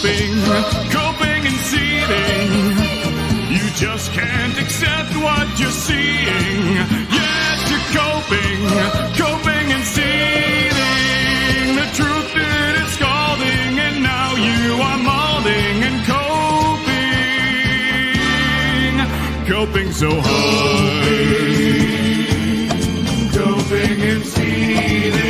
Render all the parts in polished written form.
coping and seething. You just can't accept what you're seeing. Yes, you're coping and seething. The truth it is scalding, and now you are molding and coping so hard. Coping and seething.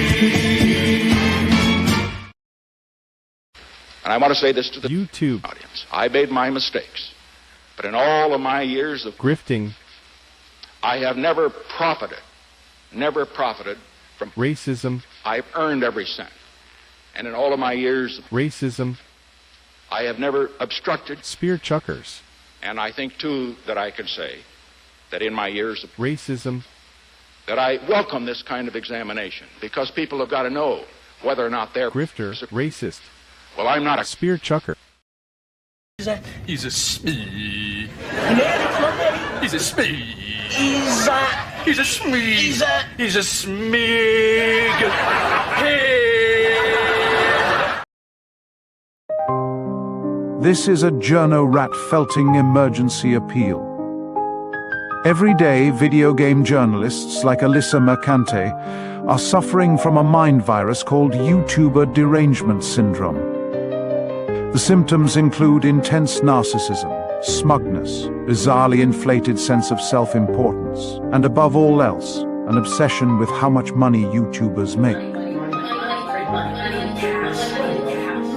And I want to say this to the YouTube audience. I made my mistakes. But in all of my years of grifting, I have never profited from racism. I've earned every cent. And in all of my years of racism, I have never obstructed spear chuckers. And I think, too, that I can say that in my years of racism, that I welcome this kind of examination, because people have got to know whether or not they're grifter, racist. Well, I'm not a spear chucker. He's a smee. He's a smee. He's a smee. He's a smee. Hey. This is a Journo Rat Felting emergency appeal. Every day, video game journalists like Alyssa Mercante are suffering from a mind virus called YouTuber derangement syndrome. The symptoms include intense narcissism, smugness, bizarrely inflated sense of self-importance, and above all else, an obsession with how much money YouTubers make.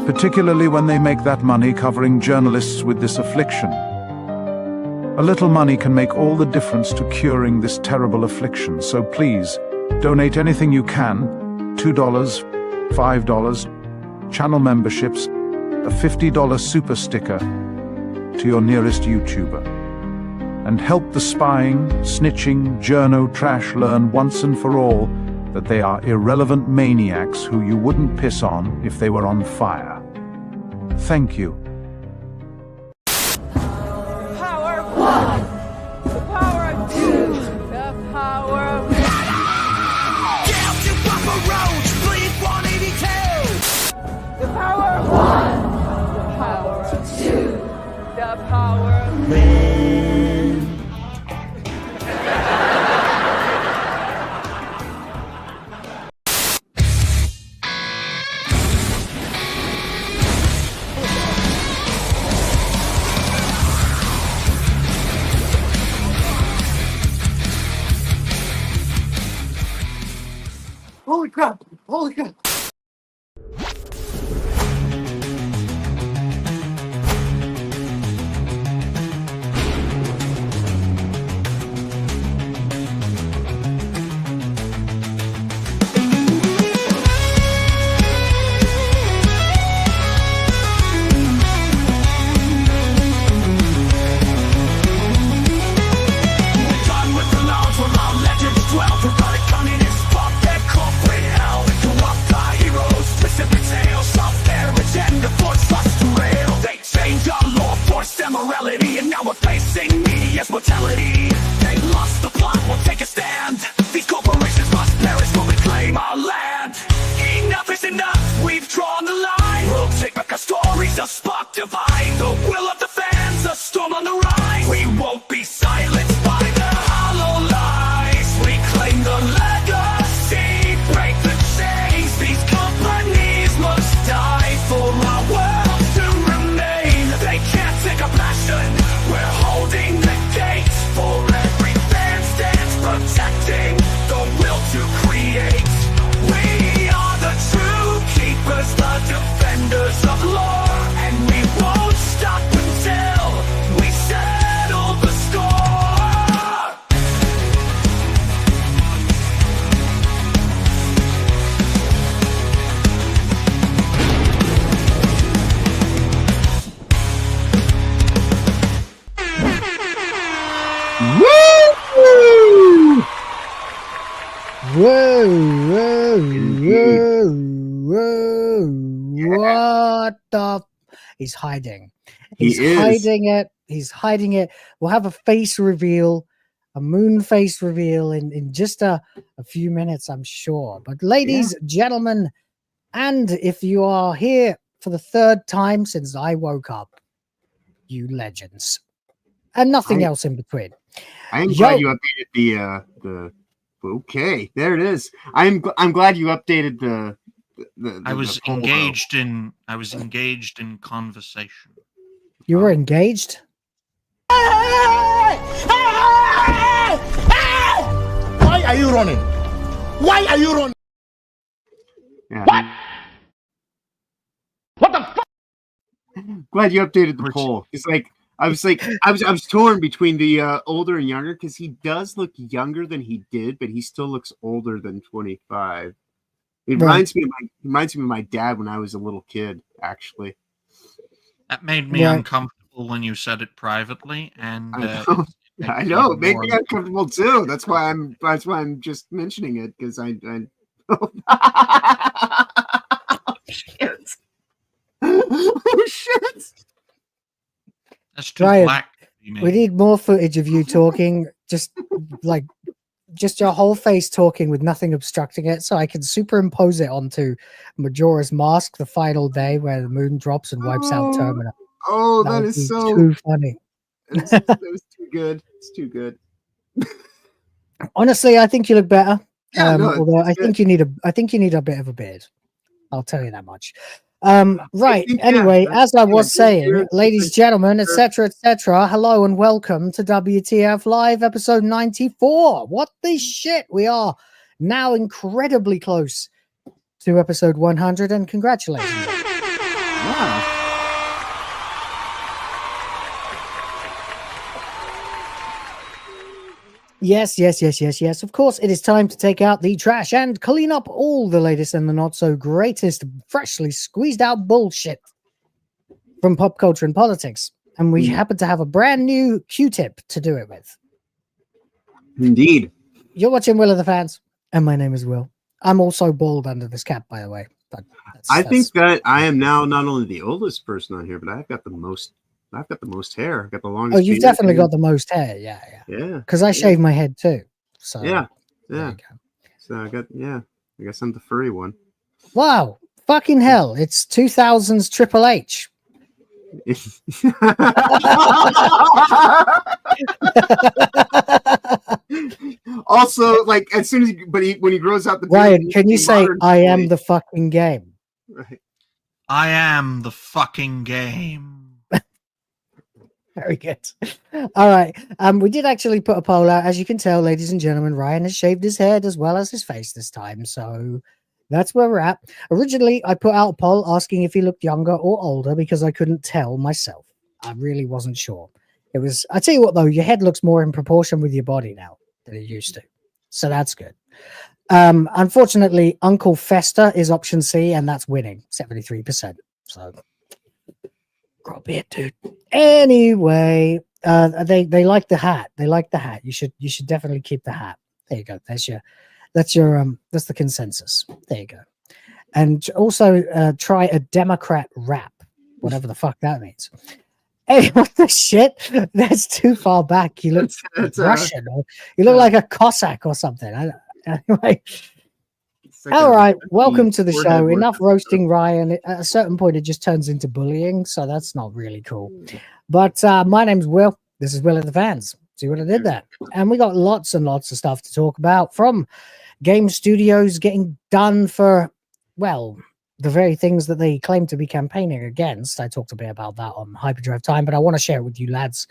Particularly when they make that money covering journalists with this affliction. A little money can make all the difference to curing this terrible affliction, so please, donate anything you can, $2, $5, channel memberships, a $50 super sticker to your nearest YouTuber. And help the spying, snitching, journo trash learn once and for all that they are irrelevant maniacs who you wouldn't piss on if they were on fire. Thank you. Power of 1, the power of 2, the power of... Down to Papa Roach, bleed 182! The power of 1, the power of 2, the power of... Holy crap! Holy crap! Mortality. They lost the plot, we'll take a stand. These corporations must perish when we claim our land. Enough is enough, we've drawn the line. We'll take back our stories, a spark divine. The will of the fans, a storm on the rise. We won't be silenced by the hollow lies. We claim the legacy, break the chains. These companies must die for our world to remain. They can't take our passion, we're holding the gates for every fan stands protecting the will to create. We are the true keepers, the defenders of lore, and we won't stop until we settle the score. Whoa, whoa, whoa, whoa. What the? He's hiding. He's hiding it. He's hiding it. We'll have a face reveal, a moon face reveal in just a few minutes, I'm sure. But ladies, gentlemen, and if you are here for the third time since I woke up. You legends. And nothing else in between. I'm glad you updated the okay, there it is. I'm glad you updated the I was engaged in conversation. You were engaged? Why are you running? Why are you running? Yeah. What? What the fuck? Glad you updated the poll. It's like I was torn between the older and younger, because he does look younger than he did, but he still looks older than 25. It reminds me of my dad when I was a little kid, actually. That made me uncomfortable when you said it privately, and I know it made me uncomfortable too. That's why I'm just mentioning it, because I shit. Oh shit. That's too Ryan, black. We need more footage of you talking, just your whole face talking with nothing obstructing it, so I can superimpose it onto Majora's Mask, the final day where the moon drops and wipes out Termina. Oh, that is so too funny. That was too good. It's too good. Honestly, I think you look better. Yeah, although I think you need a bit of a beard. I'll tell you that much. Right. Anyway, as I was saying, ladies, gentlemen, etc., hello and welcome to WTF Live episode 94. What the shit? We are now incredibly close to episode 100, and congratulations. Wow. Yes. Of course, it is time to take out the trash and clean up all the latest and the not so greatest, freshly squeezed out bullshit from pop culture and politics. And we happen to have a brand new Q-tip to do it with. Indeed. You're watching Will of the Fans, and my name is Will. I'm also bald under this cap, by the way. But I think that I am now not only the oldest person on here, but I've got the most hair. I've got the longest. Oh, you've definitely got the most hair. Yeah. Because I shave my head too. So yeah. So I guess I'm the furry one. Wow, fucking hell! It's 2000s Triple H. Also, like as soon as when he grows out the Ryan, can you say I am the fucking game? Right. I am the fucking game. Very good. All right. We did actually put a poll out. As you can tell, ladies and gentlemen, Ryan has shaved his head as well as his face this time. So that's where we're at. Originally, I put out a poll asking if he looked younger or older because I couldn't tell myself. I really wasn't sure. I tell you what, though, your head looks more in proportion with your body now than it used to. So that's good. Unfortunately, Uncle Fester is option C, and that's winning 73%. So grow a beard, dude. Anyway, they like the hat. They like the hat. You should definitely keep the hat. There you go. That's the consensus. There you go. And also try a Democrat rap, whatever the fuck that means. Hey, what the shit? That's too far back. You look Russian. Or you look like a Cossack or something. Anyway. All right, welcome to the show. Enough roasting Ryan. At a certain point, it just turns into bullying, so that's not really cool. But my name's Will. This is Will of the Fans. See what I did there? And we got lots and lots of stuff to talk about, from game studios getting done for, well, the very things that they claim to be campaigning against. I talked a bit about that on Hyperdrive Time, but I want to share it with you lads,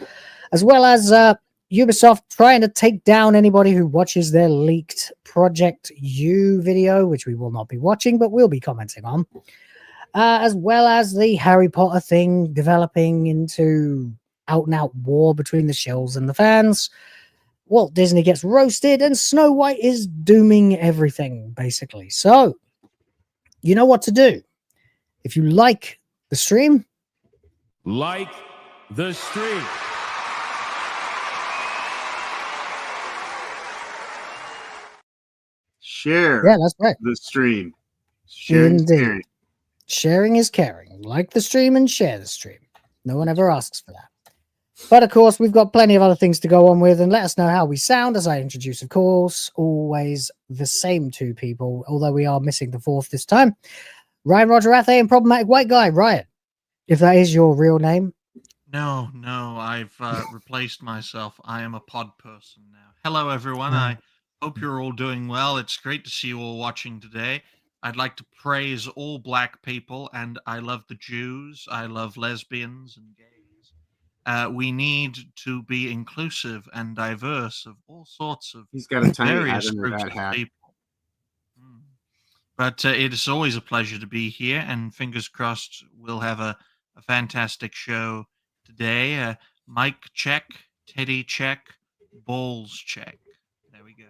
as well as Ubisoft trying to take down anybody who watches their leaked Project U video, which we will not be watching, but we'll be commenting on, as well as the Harry Potter thing developing into out-and-out war between the shills and the fans. Walt Disney gets roasted, and Snow White is dooming everything, basically. So, you know what to do. If you like the stream, Like the stream. Share. Yeah, that's right. The stream. Sharing. Sharing is caring. Like the stream and share the stream. No one ever asks for that. But of course, we've got plenty of other things to go on with, and let us know how we sound as I introduce, of course, always the same two people, although we are missing the fourth this time. Ryan Roger Athe and Problematic White Guy. Ryan, if that is your real name. No, I've replaced myself. I am a pod person now. Hello, everyone. I hope you're all doing well. It's great to see you all watching today. I'd like to praise all black people, and I love the Jews. I love lesbians and gays. We need to be inclusive and diverse of all sorts of He's got a tiny various hat under groups that of hat. people. But it is always a pleasure to be here, and fingers crossed we'll have a fantastic show today. Mic check, Teddy check, balls check. There we go.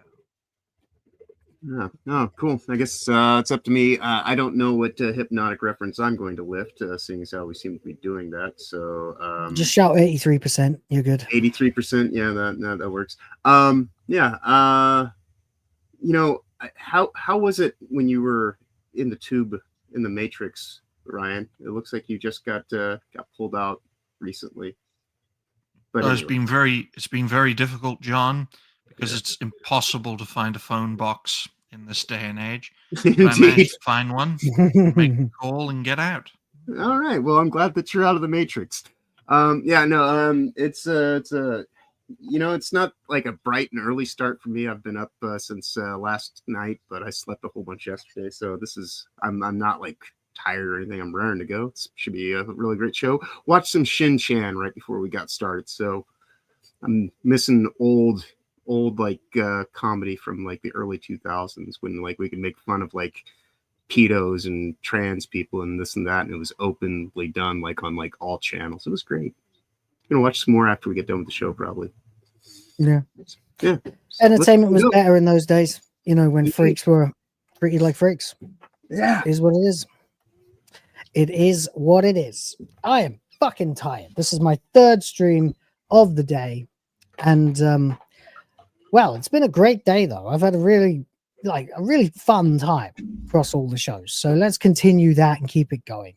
Oh, cool. I guess it's up to me. I don't know what hypnotic reference I'm going to lift, seeing as how we seem to be doing that. So just shout 83%. You're good. 83%. Yeah, that works. You know, how was it when you were in the tube in the Matrix, Ryan? It looks like you just got pulled out recently. But It's been very difficult, John, because it's impossible to find a phone box in this day and age. But I managed to find one, make a call, and get out. All right. Well, I'm glad that you're out of the Matrix. It's not like a bright and early start for me. I've been up since last night, but I slept a whole bunch yesterday. So I'm not like tired or anything. I'm raring to go. It should be a really great show. Watched some Shin-Chan right before we got started. So I'm missing old like comedy from like the early 2000s when like we could make fun of like pedos and trans people and this and that, and it was openly done like on like all channels. It was great. I'm gonna watch some more after we get done with the show, probably. Yeah. Yeah. Entertainment was better in those days, you know, when freaks were treated like freaks. Yeah. It is what it is. It is what it is. I am fucking tired. This is my third stream of the day. And well, it's been a great day though. I've had a really fun time across all the shows. So let's continue that and keep it going.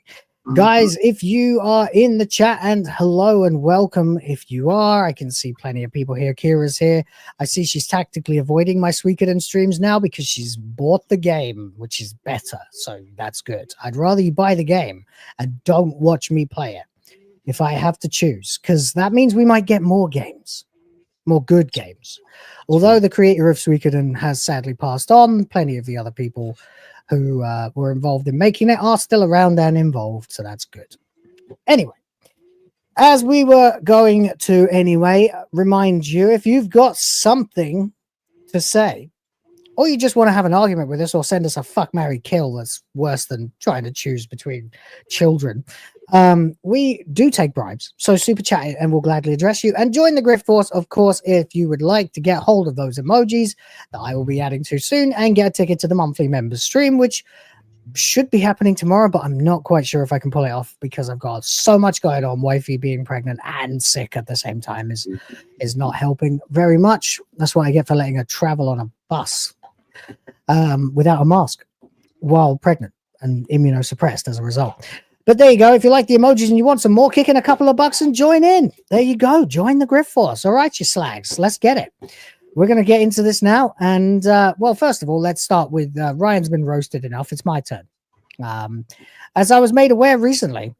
Guys, if you are in the chat, and hello and welcome if you are. I can see plenty of people here. Kira's here. I see she's tactically avoiding my Suikoden streams now because she's bought the game, which is better. So that's good. I'd rather you buy the game and don't watch me play it if I have to choose, because that means we might get more games, more good games. Although the creator of Suikoden has sadly passed on, plenty of the other people who were involved in making it are still around and involved, so that's good. Anyway, as we were going to remind you, if you've got something to say, or you just want to have an argument with us or send us a fuck, marry, kill that's worse than trying to choose between children, we do take bribes, so super chat it and we'll gladly address you. And join the Grift Force, of course, if you would like to get hold of those emojis that I will be adding to soon and get a ticket to the monthly members stream, which should be happening tomorrow, but I'm not quite sure if I can pull it off because I've got so much going on. Wifey being pregnant and sick at the same time is not helping very much. That's what I get for letting her travel on a bus without a mask while pregnant and immunosuppressed as a result. But there you go. If you like the emojis and you want some more, kick in a couple of bucks and join in. There you go. Join the Grift Force. All right, you slags. Let's get it. We're going to get into this now. And, well, first of all, let's start with Ryan's been roasted enough. It's my turn. As I was made aware recently,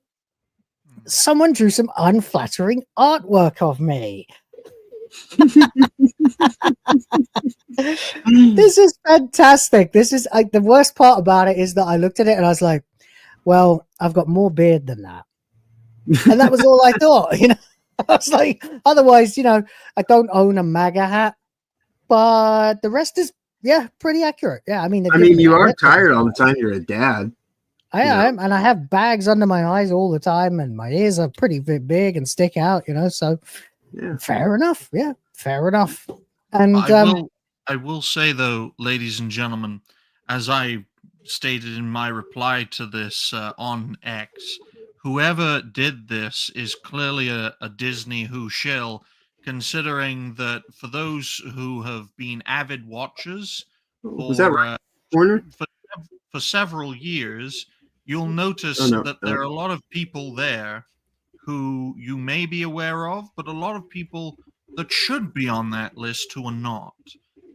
someone drew some unflattering artwork of me. This is fantastic. This is like the worst part about it is that I looked at it and I was like, well, I've got more beard than that. And that was all I thought, I was like, otherwise, I don't own a MAGA hat, but the rest is, pretty accurate. Yeah. I mean, you are tired all the time. You're a dad. I am. And I have bags under my eyes all the time. And my ears are pretty big and stick out, so fair enough. Yeah. Fair enough. And I will say though, ladies and gentlemen, as I stated in my reply to this on X, whoever did this is clearly a Disney who shill, considering that for those who have been avid watchers for several years, you'll notice that there are a lot of people there who you may be aware of, but a lot of people that should be on that list who are not.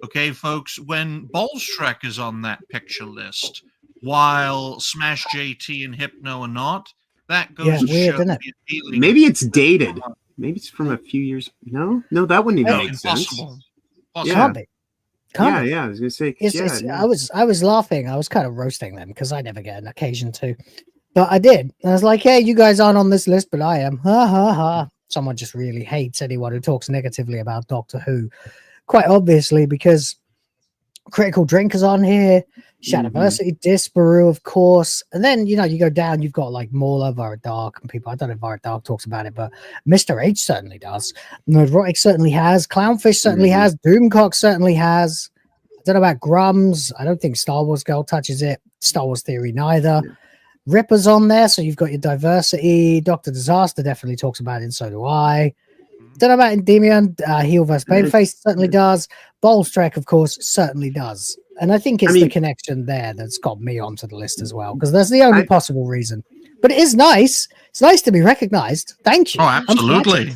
Okay, folks, when Bolstrek is on that picture list, while Smash JT and Hypno are not. That goes Yeah, to weird, show isn't it? the appealing. Maybe it's dated. Maybe it's from a few years. No, that wouldn't even No, make sense. impossible. Yeah. Can't be. Can't be. Yeah, I was gonna say. I was laughing. I was kind of roasting them because I never get an occasion to, but I did. I was like, "Hey, you guys aren't on this list, but I am." Ha ha ha! Someone just really hates anyone who talks negatively about Doctor Who, quite obviously because Critical Drinkers on here, Shadowversity, Disparu, of course, and then you go down. You've got like Mauler, Varadark, and people. I don't know if Varadark talks about it, but Mr. H certainly does. Neurotic certainly has. Clownfish certainly has. Doomcock certainly has. I don't know about Grums. I don't think Star Wars Girl touches it. Star Wars Theory neither. Ripper's on there, so you've got your diversity. Dr. Disaster definitely talks about it, and so do I. Don't know about Endymion. Heel vs. Babyface certainly does. Bolstrek, of course, certainly does. And I think it's the connection there that's got me onto the list as well, because that's the only possible reason. But it is nice. It's nice to be recognized. Thank you. Oh, absolutely.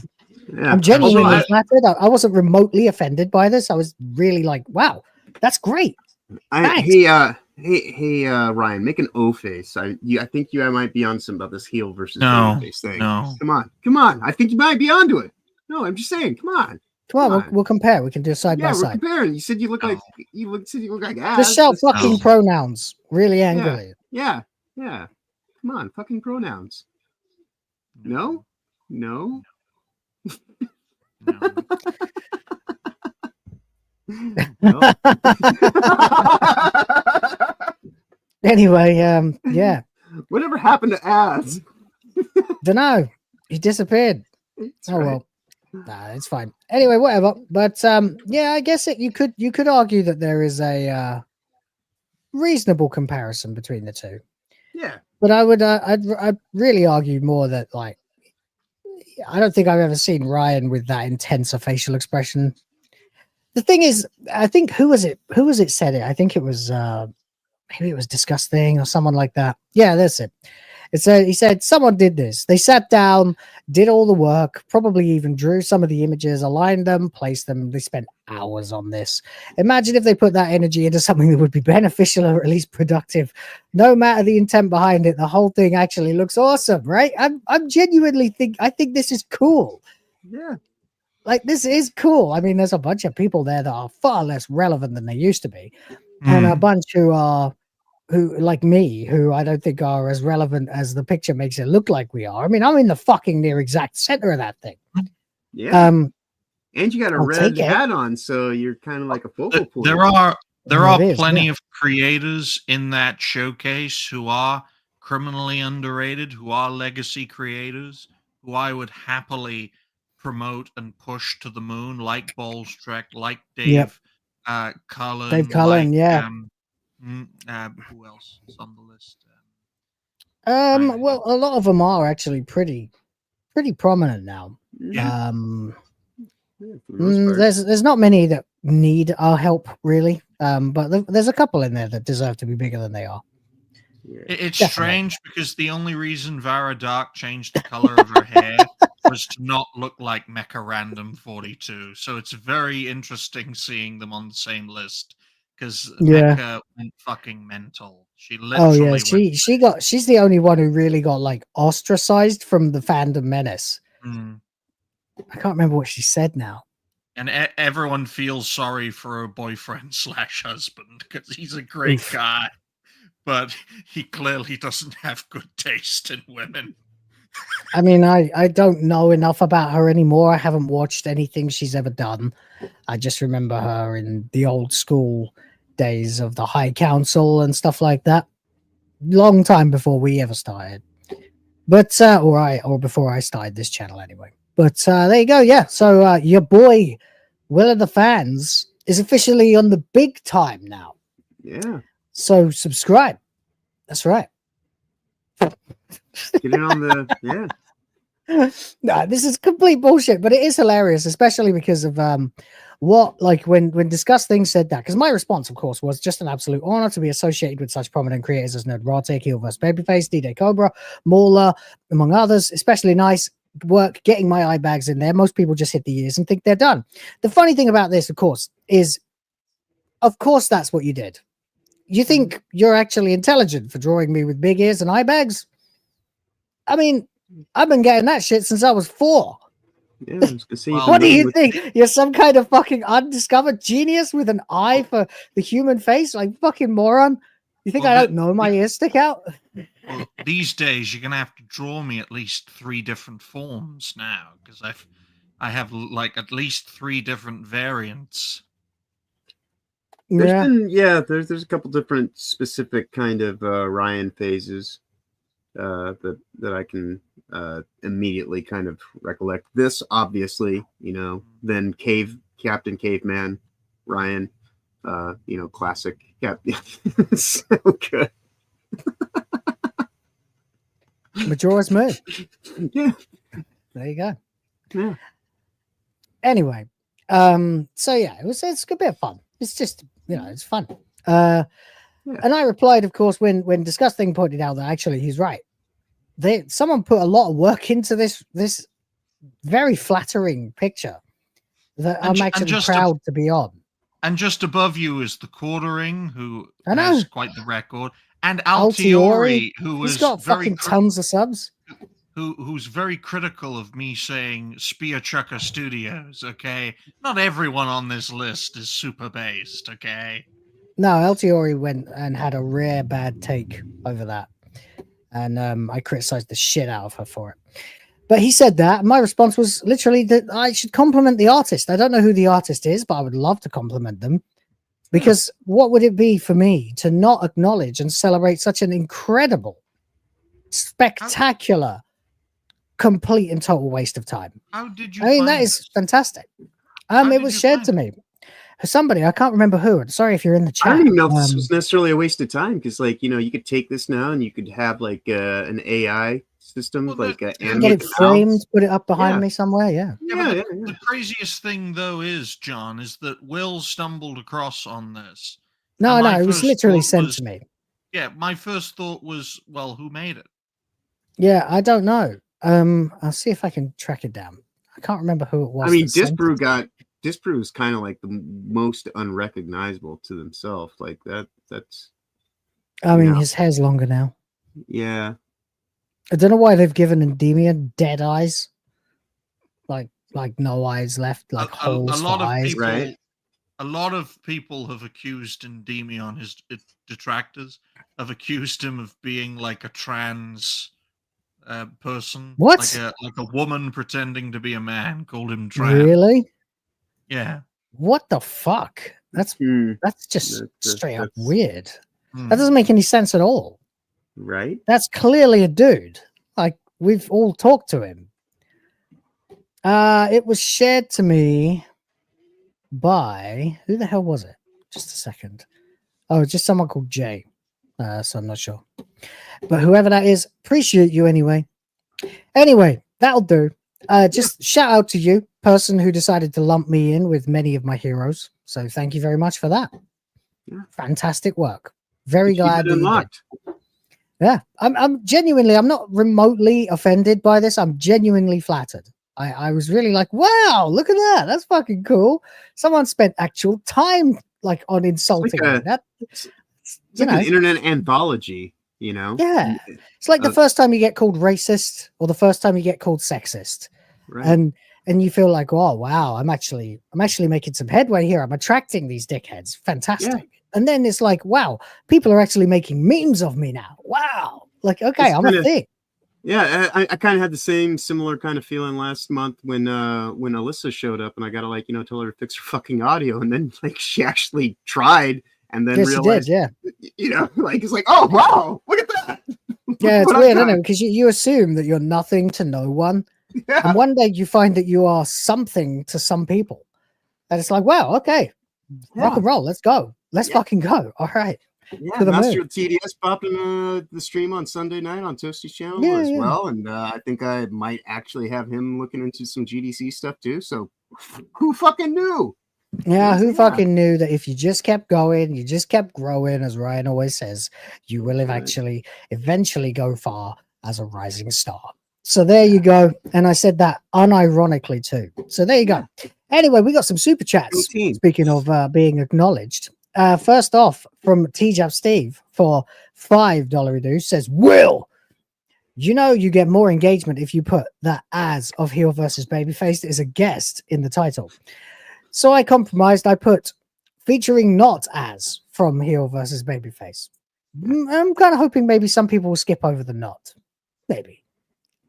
I'm genuinely flattered. I wasn't remotely offended by this. I was really like, wow, that's great. Hey, Ryan, make an O face. I think you might be on some about this heel versus face thing. No. Come on. I think you might be onto it. No, I'm just saying. Come on. We'll compare. We can do side by we're side. comparing. You said you look like ass. Just shout fucking pronouns really angrily. Yeah. Come on, fucking pronouns. No. No. Anyway, yeah. Whatever happened to ass? Dunno. He disappeared. Well. Nah, it's fine. Anyway, whatever. But yeah, I guess you could argue that there is a reasonable comparison between the two. Yeah. But I'd really argue more that like I don't think I've ever seen Ryan with that intense a facial expression. The thing is, I think who was it said it? I think it was maybe it was Disgusting or someone like that. Yeah, that's it. He said someone did this. They sat down, did all the work, probably even drew some of the images, aligned them, placed them. They spent hours on this. Imagine if they put that energy into something that would be beneficial or at least productive. No matter the intent behind it, the whole thing actually looks awesome, right? I'm genuinely I think this is cool. Yeah. Like, this is cool. I mean, there's a bunch of people there that are far less relevant than they used to be. And a bunch who like me, who I don't think are as relevant as the picture makes it look like we are. I mean, I'm in the fucking near exact center of that thing. Yeah. And you got a red hat on, so you're kind of like a focal point. There are plenty of creators in that showcase who are criminally underrated, who are legacy creators, who I would happily promote and push to the moon, like Bolstrek, like Dave Cullen. Dave Cullen, who else is on the list? Well, a lot of them are actually pretty prominent now. Yeah. There's not many that need our help really, but there's a couple in there that deserve to be bigger than they are. It's strange because the only reason VaraDark changed the color of her hair was to not look like Mecha Random 42. So it's very interesting seeing them on the same list. Because Mecha went fucking mental. She literally she's the only one who really got like ostracized from the fandom menace. I can't remember what she said now. And everyone feels sorry for her boyfriend / husband because he's a great guy, but he clearly doesn't have good taste in women. I mean, I don't know enough about her anymore. I haven't watched anything she's ever done. I just remember her in the old school days of the High Council and stuff like that. Long time before we ever started. But or before I started this channel anyway. But there you go. Yeah. So your boy Will of the Fans is officially on the big time now. Yeah. So subscribe. That's right. Get in on the No, this is complete bullshit, but it is hilarious, especially because of when Disgusting said that, because my response, of course, was just an absolute honor to be associated with such prominent creators as RadART, Heel vs. Babyface, D-Day Cobra, Mauler, among others. Especially nice work getting my eye bags in there. Most people just hit the ears and think they're done. The funny thing about this, of course, is, of course, that's what you did. you think you're actually intelligent for drawing me with big ears and eye bags? I mean, I've been getting that shit since I was 4. Yeah, I was gonna say, What do you think? You're some kind of fucking undiscovered genius with an eye for the human face? Like, fucking moron. You think I don't know my ears stick out? Well, these days you're gonna have to draw me at least 3 different forms now, because I have like at least 3 different variants. There's a couple different specific kind of Ryan phases that I can immediately kind of recollect. This obviously, then Captain Caveman Ryan, classic Captain. So good. Majora's Mask. Yeah. There you go. Yeah. Anyway, so yeah, it's a bit of fun. It's just, it's fun. And I replied, of course, when Disgusting pointed out that actually he's right. Someone put a lot of work into this very flattering picture that I'm actually proud to be on. And just above you is the Quartering, who I know. has quite the record, and Altiori, who he's is got fucking tons of subs. Who's very critical of me saying Spear Chucker Studios. Okay, not everyone on this list is super based. Okay. No, Altiori went and had a rare bad take over that. And I criticized the shit out of her for it. But he said that, and my response was literally that I should compliment the artist. I don't know who the artist is, but I would love to compliment them. Because what would it be for me to not acknowledge and celebrate such an incredible, spectacular, complete and total waste of time? How did you? I mean, that is fantastic. It was shared to me. Somebody, I can't remember who. I'm sorry if you're in the chat. I don't even know if this was necessarily a waste of time, because, you could take this now and you could have an AI system, get it framed, put it up behind me somewhere. Yeah. The craziest thing, though, is that Will stumbled across on this. No, it was literally sent to me. Yeah, my first thought was, well, who made it? Yeah, I don't know. I'll see if I can track it down. I can't remember who it was. I mean, Disbrew is kind of like the most unrecognizable to themselves. Like that's. I mean, his hair's longer now. Yeah. I don't know why they've given Endymion dead eyes. Like no eyes left, like holes for eyes. Right. A lot of people have accused Endymion, his detractors, have accused him of being like a trans person. What? Like a woman pretending to be a man, called him trans. Really? Yeah. What the fuck? That's just straight up weird. That doesn't make any sense at all. Right? That's clearly a dude. Like, we've all talked to him. It was shared to me by, who the hell was it? Just a second. Oh, just someone called Jay. So I'm not sure. But whoever that is, appreciate you anyway. Anyway, that'll do. Just shout out to you, person who decided to lump me in with many of my heroes. So thank you very much for that. Yeah. Fantastic work. Very glad that you did. Yeah, I'm genuinely, I'm not remotely offended by this. I'm genuinely flattered. I was really like, wow, look at that. That's fucking cool. Someone spent actual time on insulting me. It's like an internet anthology, Yeah. It's like the first time you get called racist or the first time you get called sexist. Right. And you feel like, oh wow, I'm actually making some headway here. I'm attracting these dickheads. Fantastic. Yeah. And then it's like, wow, people are actually making memes of me now. Wow. Like, okay, I'm a thing. Yeah, I kind of had the similar kind of feeling last month when Alyssa showed up and I got to tell her to fix her fucking audio, and then she actually tried and then realized, it's like, oh wow, look at that. Yeah, it's weird, isn't it? Because you assume that you're nothing to no one, and one day you find that you are something to some people, and it's like, wow, okay, rock and roll, let's go, let's fucking go. All right. Yeah, Master of TDS popped in the stream on Sunday night on Toasty's channel as well, and I think I might actually have him looking into some GDC stuff too. So, who fucking knew? Yeah, who fucking knew that if you just kept going, you just kept growing, as Ryan always says, you will eventually go far as a rising star. So there you go, and I said that unironically too. So there you go. Anyway, we got some super chats. Speaking of being acknowledged, First off, from TJAP Steve for $5 reduce says, Will, you know you get more engagement if you put the as of heel versus babyface as a guest in the title. So I compromised. I put featuring not as from heel versus babyface. I'm kind of hoping maybe some people will skip over the not. Maybe.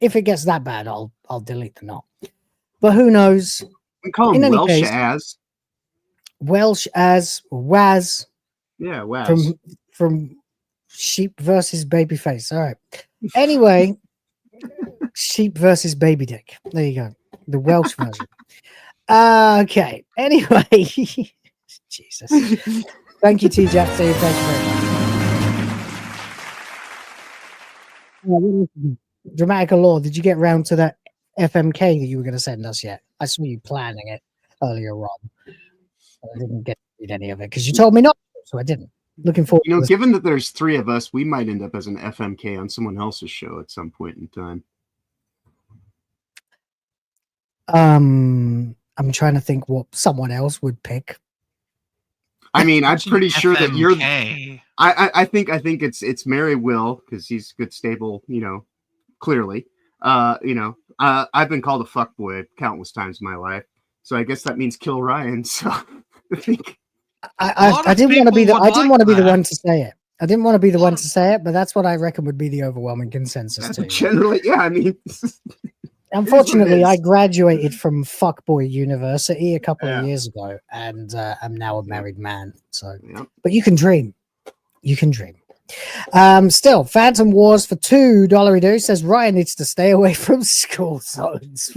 If it gets that bad, I'll delete the not. But who knows? We call him Welsh as. Welsh as Waz. Yeah, Waz. From sheep versus babyface. All right. Anyway, sheep versus baby dick. There you go. The Welsh version. Okay. Anyway, Jesus. Thank you, TJAP. Thank you very much. Dramatic Law, did you get round to that FMK that you were going to send us yet? I saw you planning it earlier on. I didn't get to read any of it because you told me not to, so I didn't. Looking forward to this. Given that there's 3 of us, we might end up as an FMK on someone else's show at some point in time. I'm trying to think what someone else would pick. I mean, I'm pretty sure that you're. I think it's Mary Will because he's good, stable. You know, clearly. I've been called a fuckboy countless times in my life, so I guess that means kill Ryan. So I think I didn't want to be the one to say it. I didn't want to be the one to say it, but that's what I reckon would be the overwhelming consensus too. Generally, yeah. I mean. Unfortunately, I graduated from Fuckboy University a couple of years ago, and I'm now a married man. So, but you can dream. You can dream. Still, Phantom Wars for $2 reduce says Ryan needs to stay away from school zones.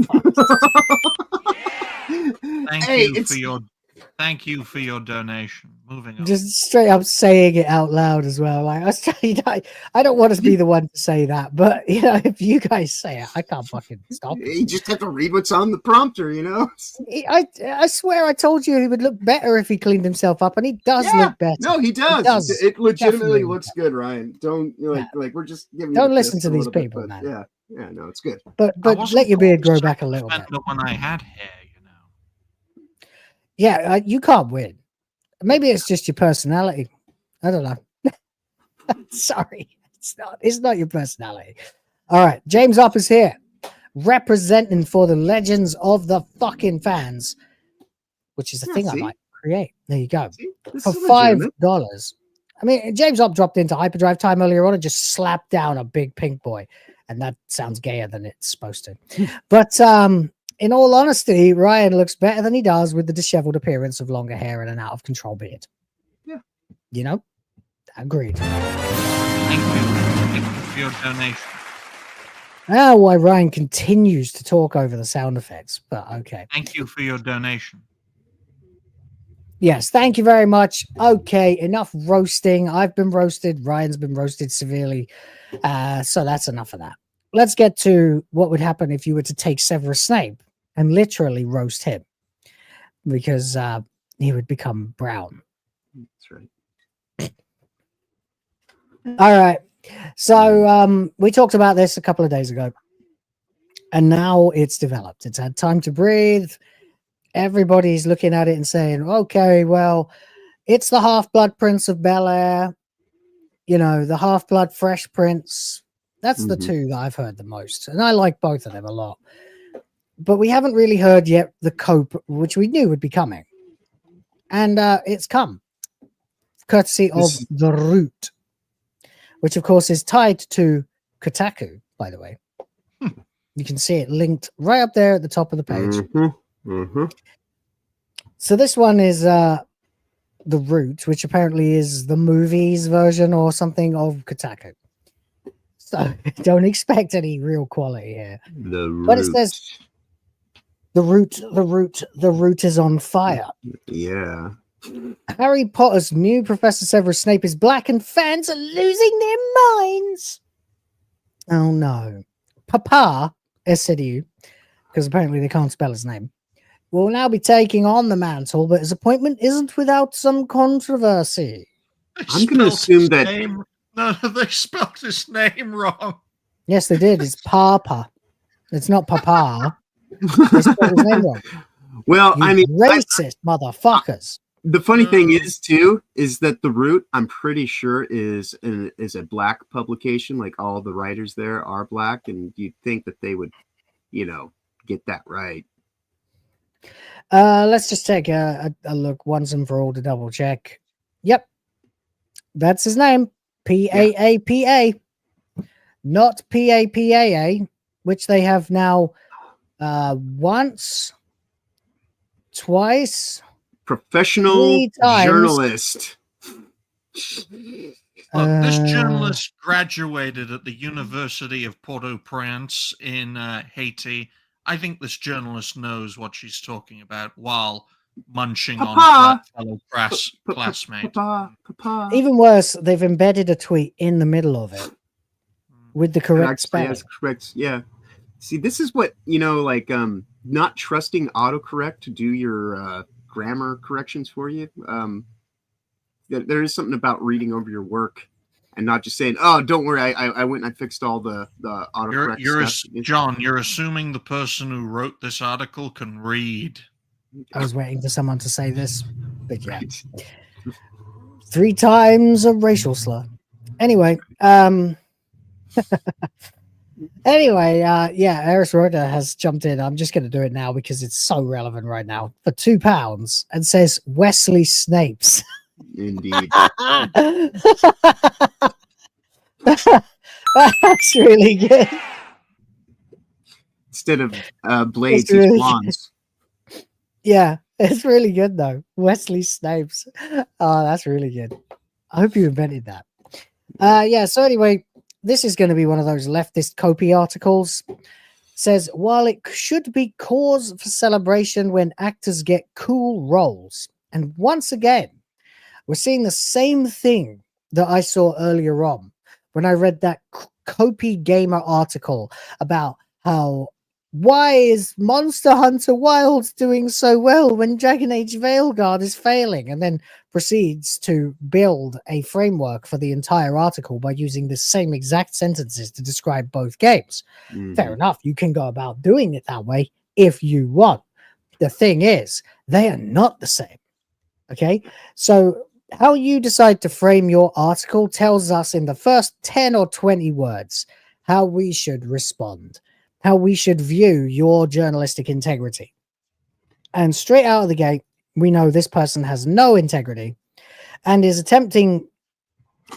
Thank you for your donation. Moving on. Just straight up saying it out loud as well. Like I don't want to be the one to say that, but if you guys say it, I can't fucking stop. You just have to read what's on the prompter, I swear I told you he would look better if he cleaned himself up, and he does look better. No, he does. It legitimately looks good, Ryan. Don't like we're just giving. Don't listen to these people, man. Yeah, no, it's good. But let your beard grow back a little bit. When I had hair, Yeah, you can't win. Maybe it's just your personality. I don't know. Sorry, it's not your personality. All right, James Up is here, representing for the legends of the fucking fans, which is a thing I might create. There you go. For $5. I mean, James Up dropped into Hyperdrive time earlier on and just slapped down a big pink boy, and that sounds gayer than it's supposed to. But in all honesty, Ryan looks better than he does with the disheveled appearance of longer hair and an out of control beard. Yeah. Agreed. Thank you for your donation. Ah, why Ryan continues to talk over the sound effects, but okay. Thank you for your donation. Yes, thank you very much. Okay, enough roasting. I've been roasted. Ryan's been roasted severely. So that's enough of that. Let's get to what would happen if you were to take Severus Snape and literally roast him, because he would become brown. That's right. All right. So we talked about this a couple of days ago, and now it's developed. It's had time to breathe. Everybody's looking at it and saying, okay, well, it's the Half-Blood Prince of Bel-Air, the Half-Blood Fresh Prince. That's the two that I've heard the most, and I like both of them a lot. But we haven't really heard yet the Cope, which we knew would be coming. And it's come, courtesy of The Root, which, of course, is tied to Kotaku, by the way. You can see it linked right up there at the top of the page. So this one is The Root, which apparently is the movies version or something of Kotaku. So don't expect any real quality here. But it says the root is on fire. Yeah. Harry Potter's new Professor Severus Snape is black and fans are losing their minds. Oh no. Papa, SCDU, because apparently they can't spell his name, will now be taking on the mantle, but his appointment isn't without some controversy. I'm going to assume that... No, they spelled his name wrong. Yes, they did. It's Papa. It's not Papa. They spelled his name wrong. Well, you racist motherfuckers. The funny thing is too is that the Root, I'm pretty sure, is a black publication. Like all the writers there are black, and you'd think that they would, get that right. Let's just take a look once and for all to double check. Yep, that's his name, Paapa, not Papaa, which they have now once, twice. Professional journalist. Look, this journalist graduated at the University of Port-au-Prince in Haiti. I think this journalist knows what she's talking about while munching on fellow classmates. Even worse, they've embedded a tweet in the middle of it with the correct spelling. Yes, correct. Yeah. See, this is what, not trusting autocorrect to do your grammar corrections for you. There is something about reading over your work and not just saying, "Oh, don't worry, I went and I fixed all the autocorrect stuff." John, you're assuming the person who wrote this article can read. I was waiting for someone to say this, but yeah. 3 times a racial slur. Anyway, Eris Rhoda has jumped in. I'm just going to do it now because it's so relevant right now. For £2 and says Wesley Snipes. Indeed. That's really good. Instead of blades, it's blondes. Yeah, it's really good though. Wesley Snipes. Oh, that's really good. I hope you invented that. So anyway, this is going to be one of those leftist copy articles. Says, while it should be cause for celebration when actors get cool roles. And once again, we're seeing the same thing that I saw earlier on when I read that Copy Gamer article about why is Monster Hunter Wilds doing so well when Dragon Age Veilguard is failing, and then proceeds to build a framework for the entire article by using the same exact sentences to describe both games. Fair enough, you can go about doing it that way if you want. The thing is, they are not the same. Okay, so how you decide to frame your article tells us in the first 10 or 20 words how we should respond, how we should view your journalistic integrity. And straight out of the gate, we know this person has no integrity and is attempting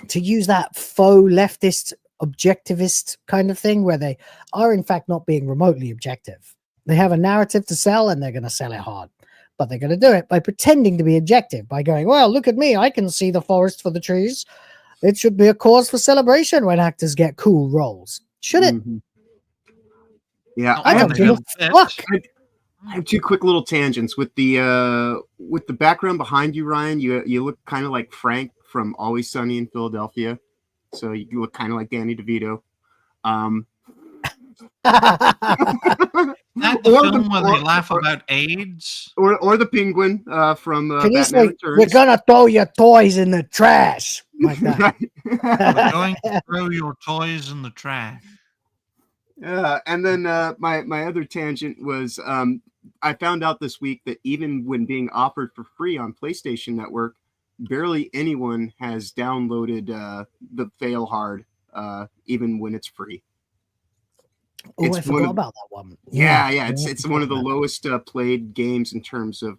to use that faux leftist objectivist kind of thing where they are in fact not being remotely objective. They have a narrative to sell and they're going to sell it hard. But they're going to do it by pretending to be objective, by going, well, look at me, I can see the forest for the trees. It should be a cause for celebration when actors get cool roles. Should it? Yeah, I don't give a fuck. I have 2 quick little tangents. With the background behind you, Ryan, you look kind of like Frank from Always Sunny in Philadelphia. So you look kind of like Danny DeVito. That film where they laugh about AIDS, or the penguin from Can you Batman say, Returns. we're gonna throw your toys in the trash like that? we're going to throw your toys in the trash. And then my other tangent was I found out this week that even when being offered for free on PlayStation Network, barely anyone has downloaded the Fail Hard, even when it's free. Oh, I forgot about that one. Yeah. It's one of the lowest played games in terms of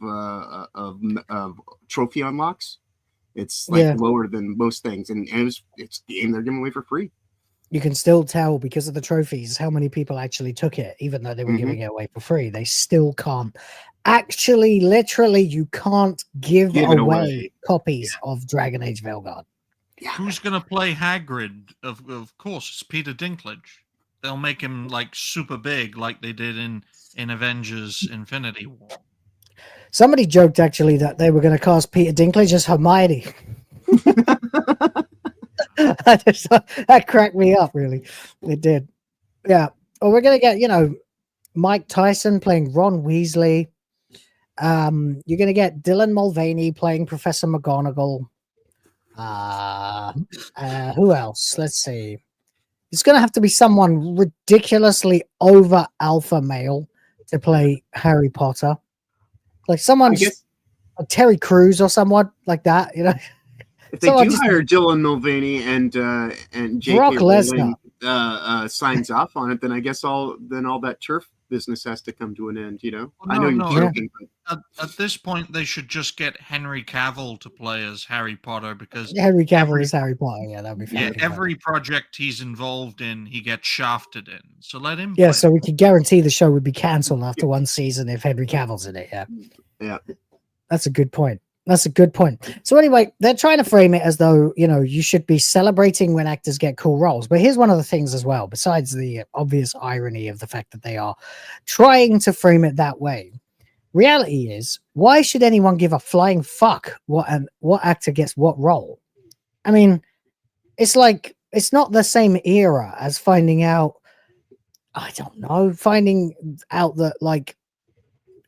trophy unlocks. It's lower than most things, and it's a game they're giving away for free. You can still tell because of the trophies how many people actually took it, even though they were giving it away for free. They still can't. Actually, literally, you can't give away copies of Dragon Age Veilguard. Yeah. Who's going to play Hagrid? Of course, it's Peter Dinklage. They'll make him like super big, like they did in Avengers Infinity War. Somebody joked actually that they were going to cast Peter Dinklage as Hermione. That cracked me up, really. It did. Yeah. Well, we're going to get, Mike Tyson playing Ron Weasley. You're going to get Dylan Mulvaney playing Professor McGonagall. Who else? Let's see. It's going to have to be someone ridiculously over alpha male to play Harry Potter. Like someone like Terry Crews or someone like that, you know. If they do hire Dylan Mulvaney and J.K. Brock Rowling Lesnar signs off on it, then I guess all that turf business has to come to an end. You know, Well, I know you're joking, at this point, they should just get Henry Cavill to play as Harry Potter because Henry Cavill is Harry Potter. Yeah, that'd be fun. Yeah, every project he's involved in, he gets shafted in. So let him. Yeah, play. so we could guarantee the show would be cancelled after one season if Henry Cavill's in it. Yeah. Yeah. That's a good point. That's a good point. So anyway, they're trying to frame it as though, you know, you should be celebrating when actors get cool roles. But here's one of the things as well, besides the obvious irony of the fact that they are trying to frame it that way. Reality is, why should anyone give a flying fuck what actor gets what role? I mean, it's like, it's not the same era as finding out, I don't know, finding out that like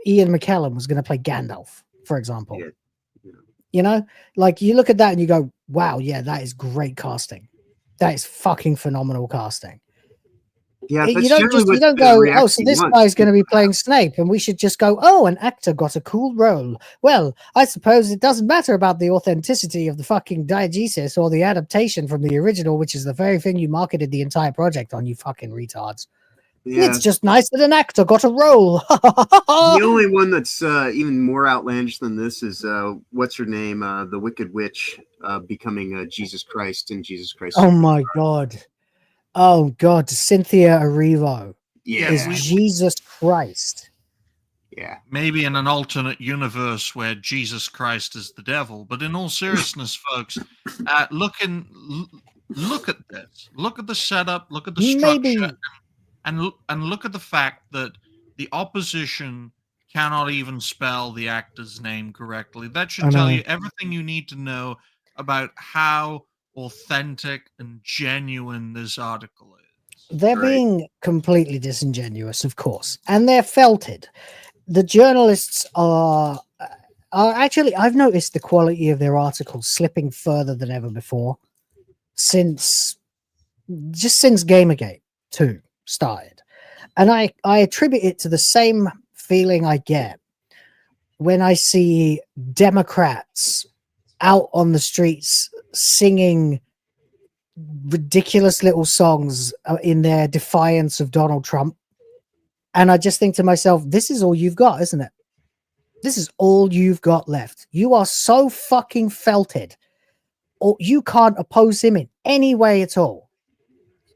Ian McKellen was going to play Gandalf, for example. Yeah. You know, like you look at that and you go, wow, yeah, that is great casting. That is fucking phenomenal casting. Yeah, You don't go, oh, so this guy's going to be playing Snape, and we should just go, oh, an actor got a cool role. Well, I suppose it doesn't matter about the authenticity of the fucking diegesis or the adaptation from the original, which is the very thing you marketed the entire project on, you fucking retards. Yeah. It's just nice that an actor got a role. The only one that's even more outlandish than this is what's her name, the Wicked Witch, becoming Jesus Christ in Jesus Christ. Oh my god! Oh god! Cynthia Erivo is Jesus Christ. Yeah, maybe in an alternate universe where Jesus Christ is the devil. But in all seriousness, folks, look at this. Look at the setup. Look at the structure. And look at the fact that the opposition cannot even spell the actor's name correctly. That should tell you everything you need to know about how authentic and genuine this article is. They're being completely disingenuous, of course, and they're felted. The journalists are actually, I've noticed the quality of their articles slipping further than ever before since Gamergate 2 started. And I attribute it to the same feeling I get when I see Democrats out on the streets singing ridiculous little songs in their defiance of Donald Trump. And I just think to myself, this is all you've got, isn't it? This is all you've got left. You are so fucking felted, or you can't oppose him in any way at all.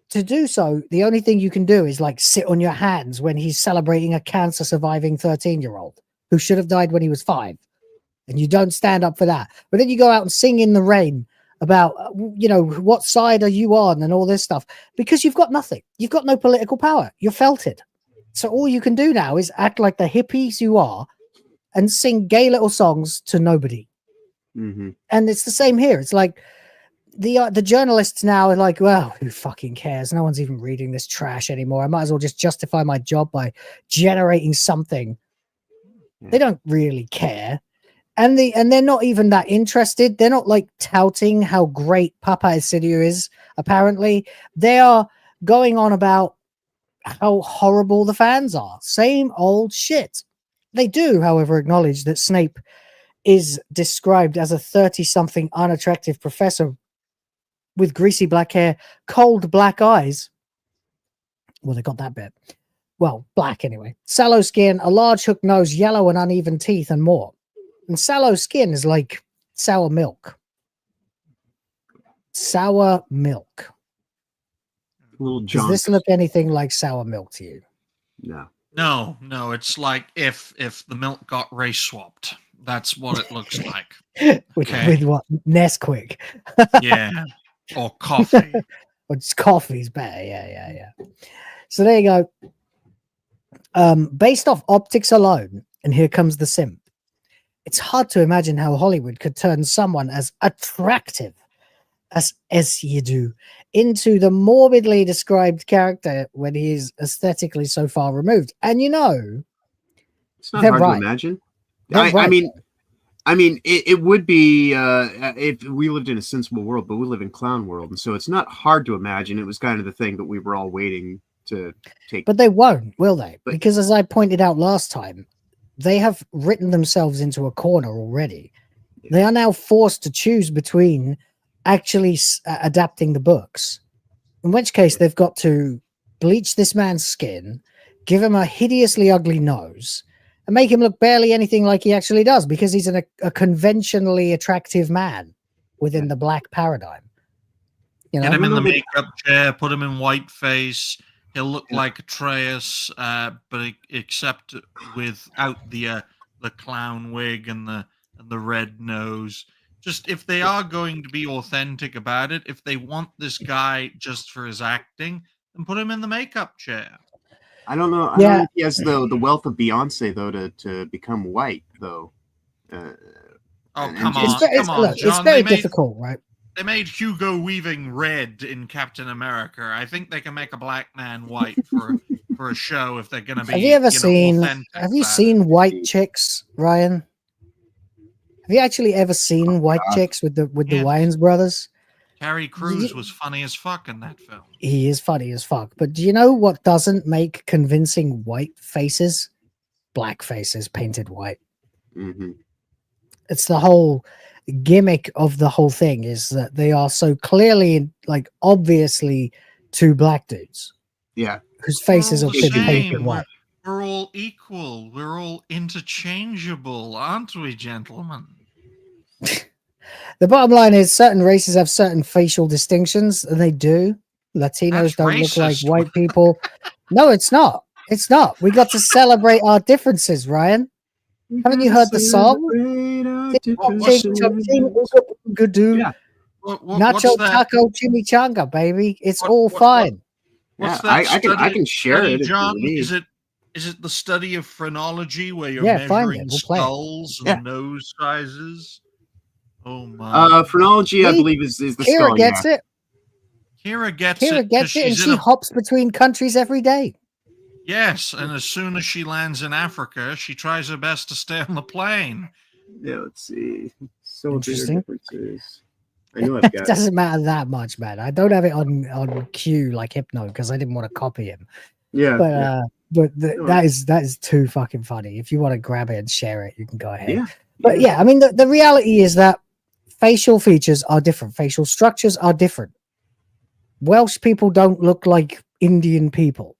To do so, the only thing you can do is like sit on your hands when he's celebrating a cancer surviving 13-year-old who should have died when he was 5. And you don't stand up for that. But then you go out and sing in the rain about, you know, what side are you on and all this stuff, because you've got nothing. You've got no political power. You're felted. So all you can do now is act like the hippies you are and sing gay little songs to nobody. Mm-hmm. And it's the same here. It's like the journalists now are like, well, who fucking cares? No one's even reading this trash anymore. I might as well just justify my job by generating something. They don't really care. And they're not even that interested. They're not like touting how great Papa Isidio is, apparently. They are going on about how horrible the fans are. Same old shit. They do, however, acknowledge that Snape is described as a 30-something unattractive professor with greasy black hair, cold black eyes. Well, they got that bit. Well, black anyway. Sallow skin, a large hook nose, yellow and uneven teeth, and more. And sallow skin is like sour milk. Sour milk. Little Does this look anything like sour milk to you? No. No. It's like if the milk got race swapped. That's what it looks like. With what? Nesquik. Yeah. Or coffee. Or just coffee's better. Yeah. So there you go. Based off optics alone, and here comes the simp. It's hard to imagine how Hollywood could turn someone as attractive as Isidio into the morbidly described character when he is aesthetically so far removed. And you know, it's not hard to imagine. I mean, it would be if we lived in a sensible world, but we live in clown world, and so it's not hard to imagine. It was kind of the thing that we were all waiting to take. But they won't, will they? Because as I pointed out last time, they have written themselves into a corner already. They are now forced to choose between actually adapting the books, in which case they've got to bleach this man's skin, give him a hideously ugly nose, and make him look barely anything like he actually does, because he's a conventionally attractive man within the black paradigm. You know? Get him in the makeup chair, put him in whiteface. He'll look like Atreus, but except without the clown wig and the red nose. Just if they are going to be authentic about it, if they want this guy just for his acting, then put him in the makeup chair. I don't know. I don't know if he has the wealth of Beyonce though to become white though. Come on, John. It's very difficult, right? They made Hugo Weaving red in Captain America. I think they can make a black man white for a show if they're going to be. Have you ever seen? Have you seen white chicks, Ryan? Have you actually ever seen white chicks with the Wayans brothers? Terry Crews was funny as fuck in that film. He is funny as fuck. But do you know what doesn't make convincing white faces? Black faces painted white. Mm-hmm. It's the whole gimmick of the whole thing is that they are so clearly, like, obviously two black dudes. Yeah. Whose faces are painted white. We're all equal. We're all interchangeable, aren't we, gentlemen? The bottom line is certain races have certain facial distinctions, and they do. Latinos don't look like white people. No, it's not. It's not. We got to celebrate our differences, Ryan. Haven't you heard the song? Yeah. Nacho taco chimichanga, baby. It's all fine. What's that I can share it, John. Is it the study of phrenology where you're measuring skulls and nose sizes? Oh my! Phrenology, I believe, is the Kira skull. Gets it. Kira gets it, and she hops between countries every day. Yes, and as soon as she lands in Africa, she tries her best to stay on the plane. Yeah, let's see. So interesting. Differences. I know I've got it doesn't matter that much, man. I don't have it on cue like Hypno because I didn't want to copy him. Yeah, but that is too fucking funny. If you want to grab it and share it, you can go ahead. Yeah. But yeah, I mean, the reality is that facial features are different. Facial structures are different. Welsh people don't look like Indian people.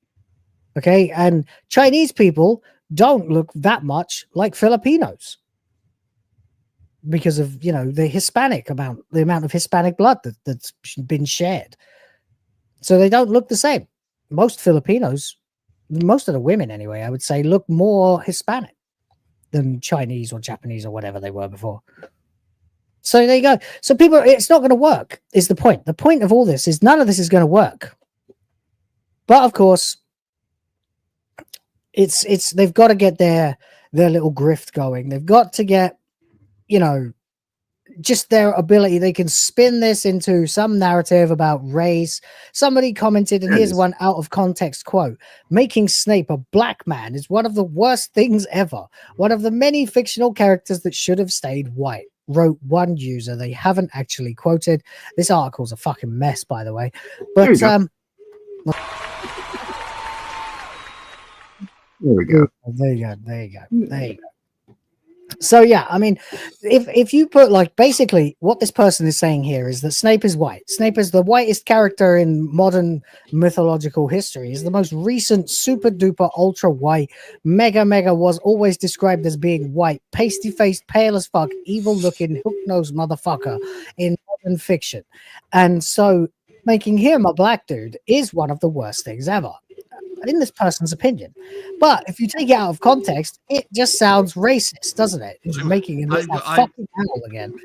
Okay. And Chinese people don't look that much like Filipinos because of, you know, the amount of Hispanic blood that's been shared. So they don't look the same. Most Filipinos, most of the women anyway, I would say, look more Hispanic than Chinese or Japanese or whatever they were before. So there you go. So people, it's not going to work is the point. The point of all this is none of this is going to work. But of course, it's they've got to get their little grift going. They've got to get, you know, just their ability. They can spin this into some narrative about race. Somebody commented, and here's one out of context quote: "Making Snape a black man is one of the worst things ever. One of the many fictional characters that should have stayed white," wrote one user. They haven't actually quoted. This article's a fucking mess, by the way. But there we go. There you go. So yeah, I mean, if you put, like, basically what this person is saying here is that Snape is white. Snape is the whitest character in modern mythological history. He's the most recent super duper ultra white mega was always described as being white, pasty faced, pale as fuck, evil looking, hook nosed motherfucker in modern fiction. And so making him a black dude is one of the worst things ever, in this person's opinion. But if you take it out of context, it just sounds racist, doesn't it? It's making him look like fucking animal again.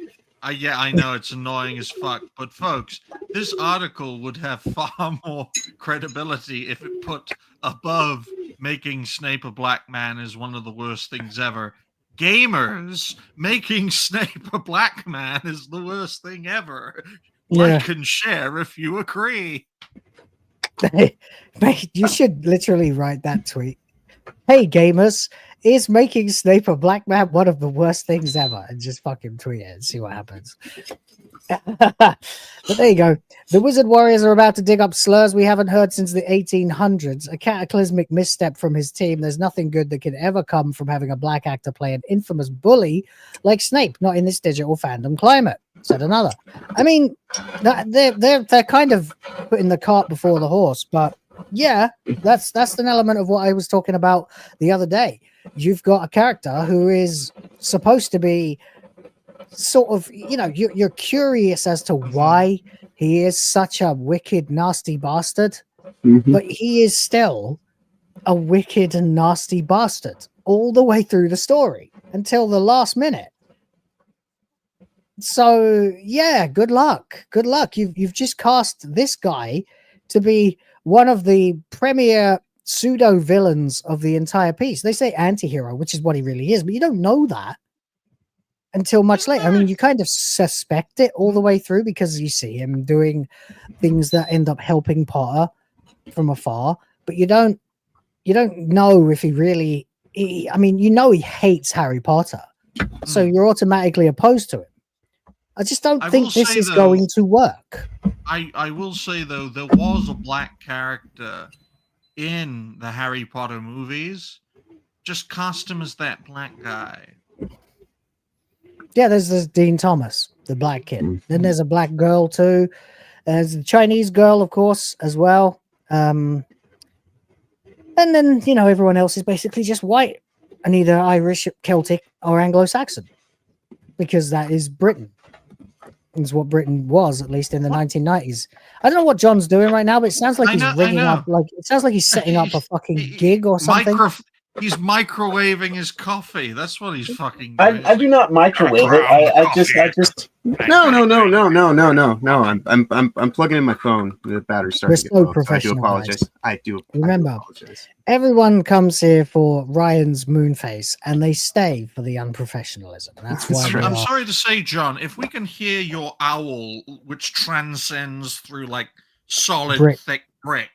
Yeah, I know it's annoying as fuck, but folks, this article would have far more credibility if it put above making Snape a black man is one of the worst things ever. Gamers, making Snape a black man is the worst thing ever. Like and share if you agree. Mate, you should literally write that tweet. Hey gamers, is making Snape a black man one of the worst things ever? And just fucking tweet it and see what happens. But there you go. The Wizard Warriors are about to dig up slurs we haven't heard since the 1800s. A cataclysmic misstep from his team. There's nothing good that can ever come from having a black actor play an infamous bully like Snape. Not in this digital fandom climate, said another. I mean, they're kind of putting the cart before the horse, but yeah, that's an element of what I was talking about the other day. You've got a character who is supposed to be sort of, you know, you're curious as to why he is such a wicked, nasty bastard, but he is still a wicked and nasty bastard all the way through the story until the last minute. So yeah, good luck. Good luck. You've just cast this guy to be one of the premier pseudo villains of the entire piece. They say anti-hero, which is what he really is, but you don't know that until much later. I mean, you kind of suspect it all the way through because you see him doing things that end up helping Potter from afar, but you don't know if he really, I mean, you know, he hates Harry Potter, so you're automatically opposed to him. I just don't think this is going to work. I will say, though, there was a black character in the Harry Potter movies. Just cast him as that black guy. Yeah, there's this Dean Thomas, the black kid. Then there's a black girl, too. There's a Chinese girl, of course, as well. And then, you know, everyone else is basically just white and either Irish, Celtic, or Anglo-Saxon. Because that is Britain. Is what Britain was, at least in the 1990s. I don't know what John's doing right now, but it sounds like he's ringing up, like it sounds like he's setting up a fucking gig or something. He's microwaving his coffee. That's what he's fucking doing. I do not microwave it. I just no. I'm plugging in my phone. The battery's starting to get low. So I do apologize. Guys. I do Remember, apologize. Everyone comes here for Ryan's moon face, and they stay for the unprofessionalism. That's why. I'm sorry to say, John, if we can hear your owl, which transcends through like solid thick brick,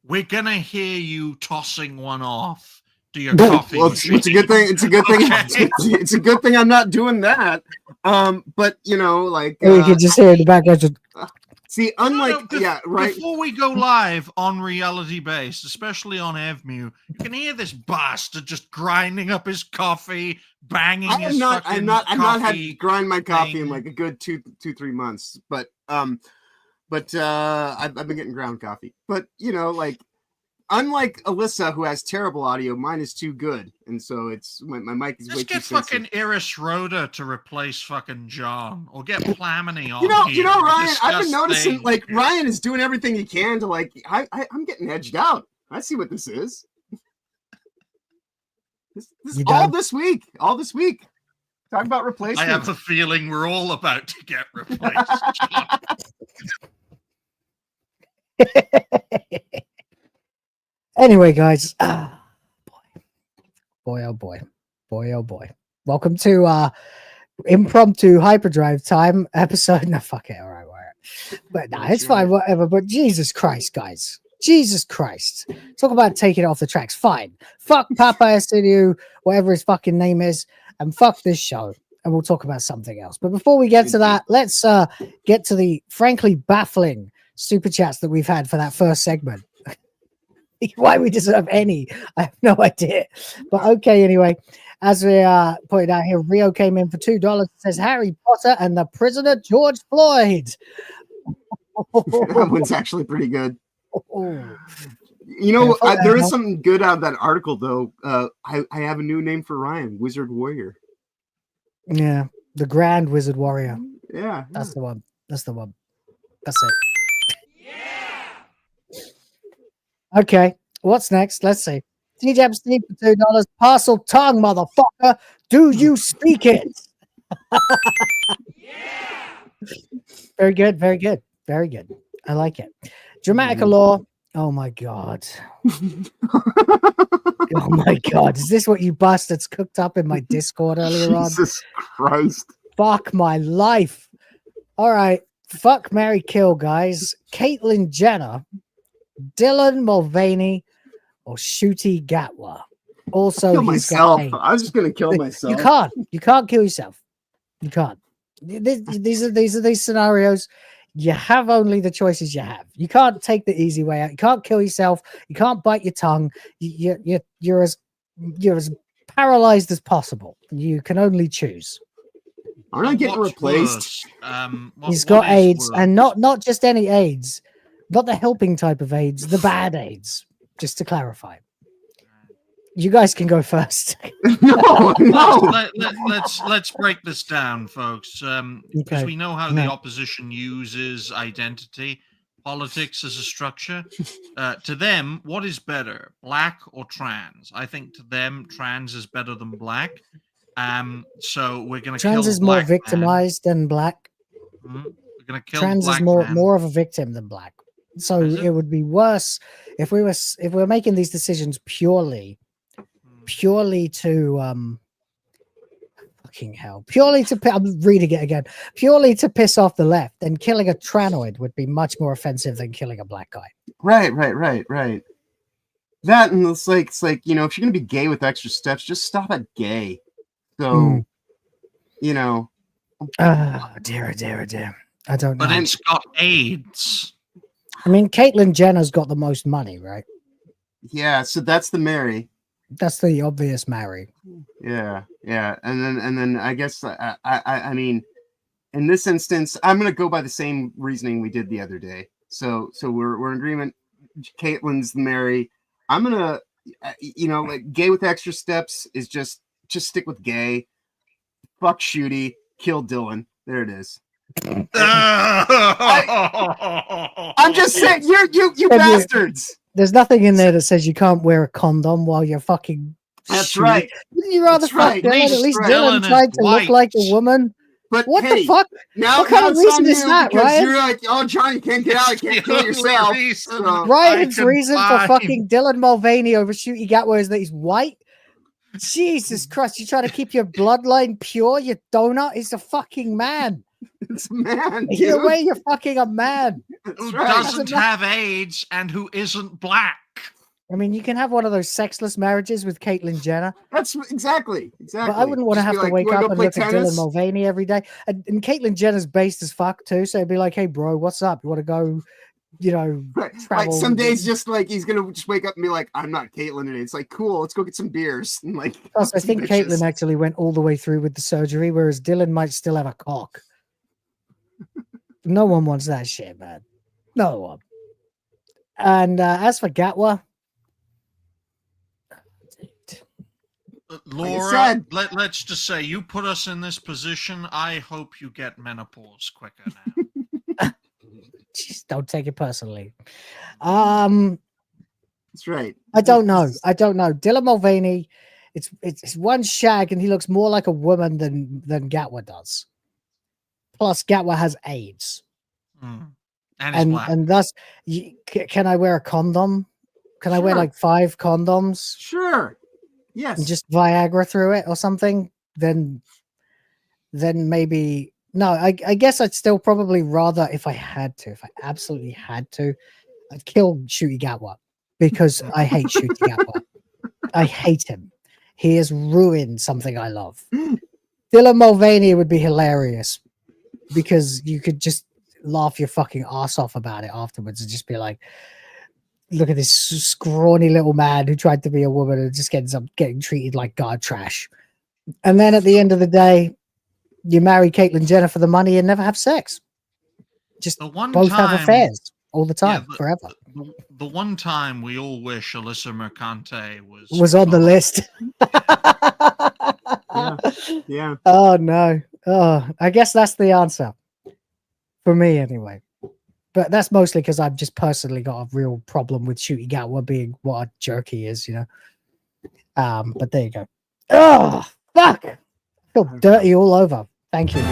we're gonna hear you tossing one off. To your coffee. Well, it's a good thing. It's a good thing. Okay. It's a good thing I'm not doing that. But you know, like you can just hear in the background. Just... See, unlike right before we go live on Reality Based, especially on EvMu, you can hear this bastard just grinding up his coffee, banging his I'm not had to grind my coffee in like a good 2-3 months. But I've been getting ground coffee. But you know, like. Unlike Alyssa, who has terrible audio, mine is too good, and so it's my mic is way too sensitive. Just get fucking Iris Rhoda to replace fucking John, or get Plamini on. You know, Ryan. I've been noticing, like Ryan is doing everything he can to like. I'm getting edged out. I see what this is. This all this week. All this week. Talk about replacement. I have a feeling we're all about to get replaced. Anyway, guys, boy, oh boy. Welcome to impromptu hyperdrive time episode. No, fuck it, all right. But no, it's fine, whatever. But Jesus Christ, guys, Jesus Christ, talk about taking it off the tracks. Fine, fuck Papa Esidu, whatever his fucking name is, and fuck this show, and we'll talk about something else. But before we get to that, let's get to the frankly baffling super chats that we've had for that first segment. Why we deserve any, I have no idea. But okay, anyway, as we pointed out here, Rio came in for $2. Says Harry Potter and the prisoner George Floyd. That one's actually pretty good. You know, there is something good out of that article, though. I have a new name for Ryan, Wizard Warrior. Yeah, the Grand Wizard Warrior. Yeah, that's the one. That's the one. That's it. Okay, what's next? Let's see. TJ Steve for $2. Parcel tongue, motherfucker. Do you speak it? Very good, very good, very good. I like it. Dramatica Law. Oh my god. Oh my god. Is this what you bastards cooked up in my Discord earlier on? Jesus Christ. Fuck my life. All right. Fuck, marry, kill, guys. Caitlyn Jenner, Dylan Mulvaney, or Shooty Gatwa. Also, Kill he's got myself. AIDS. I was just gonna kill myself. You can't kill yourself. You can't. These are these scenarios. You have only the choices you have. You can't take the easy way out. You can't kill yourself. You can't bite your tongue. You're as paralyzed as possible. You can only choose. Aren't I getting replaced? He's got AIDS, and not just any AIDS, not the helping type of AIDS, the bad AIDS. Just to clarify. You guys can go first. No. Let's break this down, folks. Because we know how the opposition uses identity politics as a structure. To them, what is better, black or trans? I think to them, trans is better than black. So we're going to kill trans is more victimized than black. We're going to kill trans black is more of a victim than black. So it would be worse if we were making these decisions purely to fucking hell, I'm reading it again, purely to piss off the left. Then killing a tranoid would be much more offensive than killing a black guy. Right. That, and it's like you know, if you're gonna be gay with extra steps, just stop at gay. So you know, dear, I don't know. But it's got AIDS. I mean, Caitlyn Jenner's got the most money, right? Yeah, so that's the Mary. That's the obvious Mary. Yeah, and then I guess I mean, in this instance, I'm gonna go by the same reasoning we did the other day. So we're in agreement. Caitlyn's the Mary. I'm gonna, you know, like gay with extra steps is just stick with gay. Fuck Shooty, kill Dylan. There it is. I'm just saying, you bastards. There's nothing in there that says you can't wear a condom while you're fucking. That's shooting. right. Wouldn't you rather That's fuck right. Dylan? At least Dylan Dylan tried is to look like a woman. But what hey, the fuck? Now, what kind of it's on reason is you that, because Ryan? You're like, oh, Johnny, you can't get out. You can't kill yourself. So, Ryan's reason for fucking Dylan Mulvaney over Shooty Gatwa is that he's white. Jesus Christ! You try to keep your bloodline pure, you donut. He's a fucking man. It's a man. Either way, you're fucking a man who doesn't have AIDS and who isn't black. I mean, you can have one of those sexless marriages with Caitlyn Jenner. That's exactly. But I wouldn't want to have to wake up and look at Dylan Mulvaney every day. And Caitlyn Jenner's based as fuck too, so it'd be like, "Hey, bro, what's up? You want to go?" You know, like some days, just like he's gonna just wake up and be like, "I'm not Caitlyn," and it's like, "Cool, let's go get some beers." And like, plus, I think Caitlyn actually went all the way through with the surgery, whereas Dylan might still have a cock. No one wants that shit, man. No one. And as for Gatwa, Laura, let's just say you put us in this position. I hope you get menopause quicker now. Jeez, don't take it personally. That's right. I don't know. Dylan Mulvaney, it's one shag, and he looks more like a woman than Gatwa does. Plus, Gatwa has AIDS, and thus, can I wear a condom? Can I wear like 5 condoms? Sure. Yes. And just Viagra through it or something? Then maybe. No, I guess I'd still probably rather, if I absolutely had to, I'd kill Shooty Gatwa because I hate Shooty Gatwa. I hate him. He has ruined something I love. Dylan Mulvaney would be hilarious because you could just laugh your fucking ass off about it afterwards and just be like, look at this scrawny little man who tried to be a woman and just ends up getting treated like god trash. And then at the end of the day, you marry Caitlyn Jenner for the money and never have sex. Just both have affairs all the time, forever. The one time we all wish Alyssa Mercante was on the list. Yeah. Oh no. Oh, I guess that's the answer for me anyway. But that's mostly because I've just personally got a real problem with Shooty Gatwa being what a jerk he is, you know. But there you go. Oh fuck! I feel dirty all over. Thank you.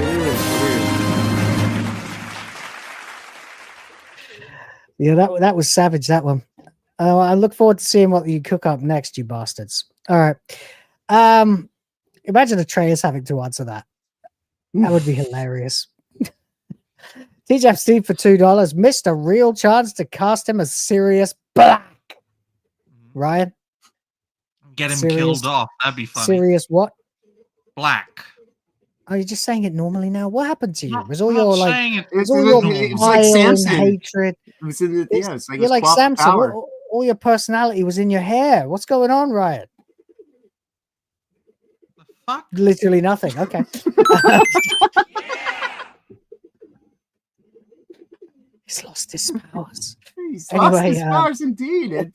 Yeah, that was savage, that one. I look forward to seeing what you cook up next, you bastards. All right. Imagine Atreus having to answer that. That would be hilarious. TJF Steve for $2 missed a real chance to cast him as Sirius Black. Ryan? Get him Serious- killed off. That'd be funny. Sirius what? Black. Oh, you're just saying it normally now. What happened to you? No, Was all I'm your not like saying it. was all your it was like bile and Samson. hatred? It was in the, yeah, it's like You're his like cloth of Samson. power. All your personality was in your hair. What's going on, Ryan? The fuck? Literally nothing. Okay. He's lost his powers. He's lost Anyway, his powers indeed.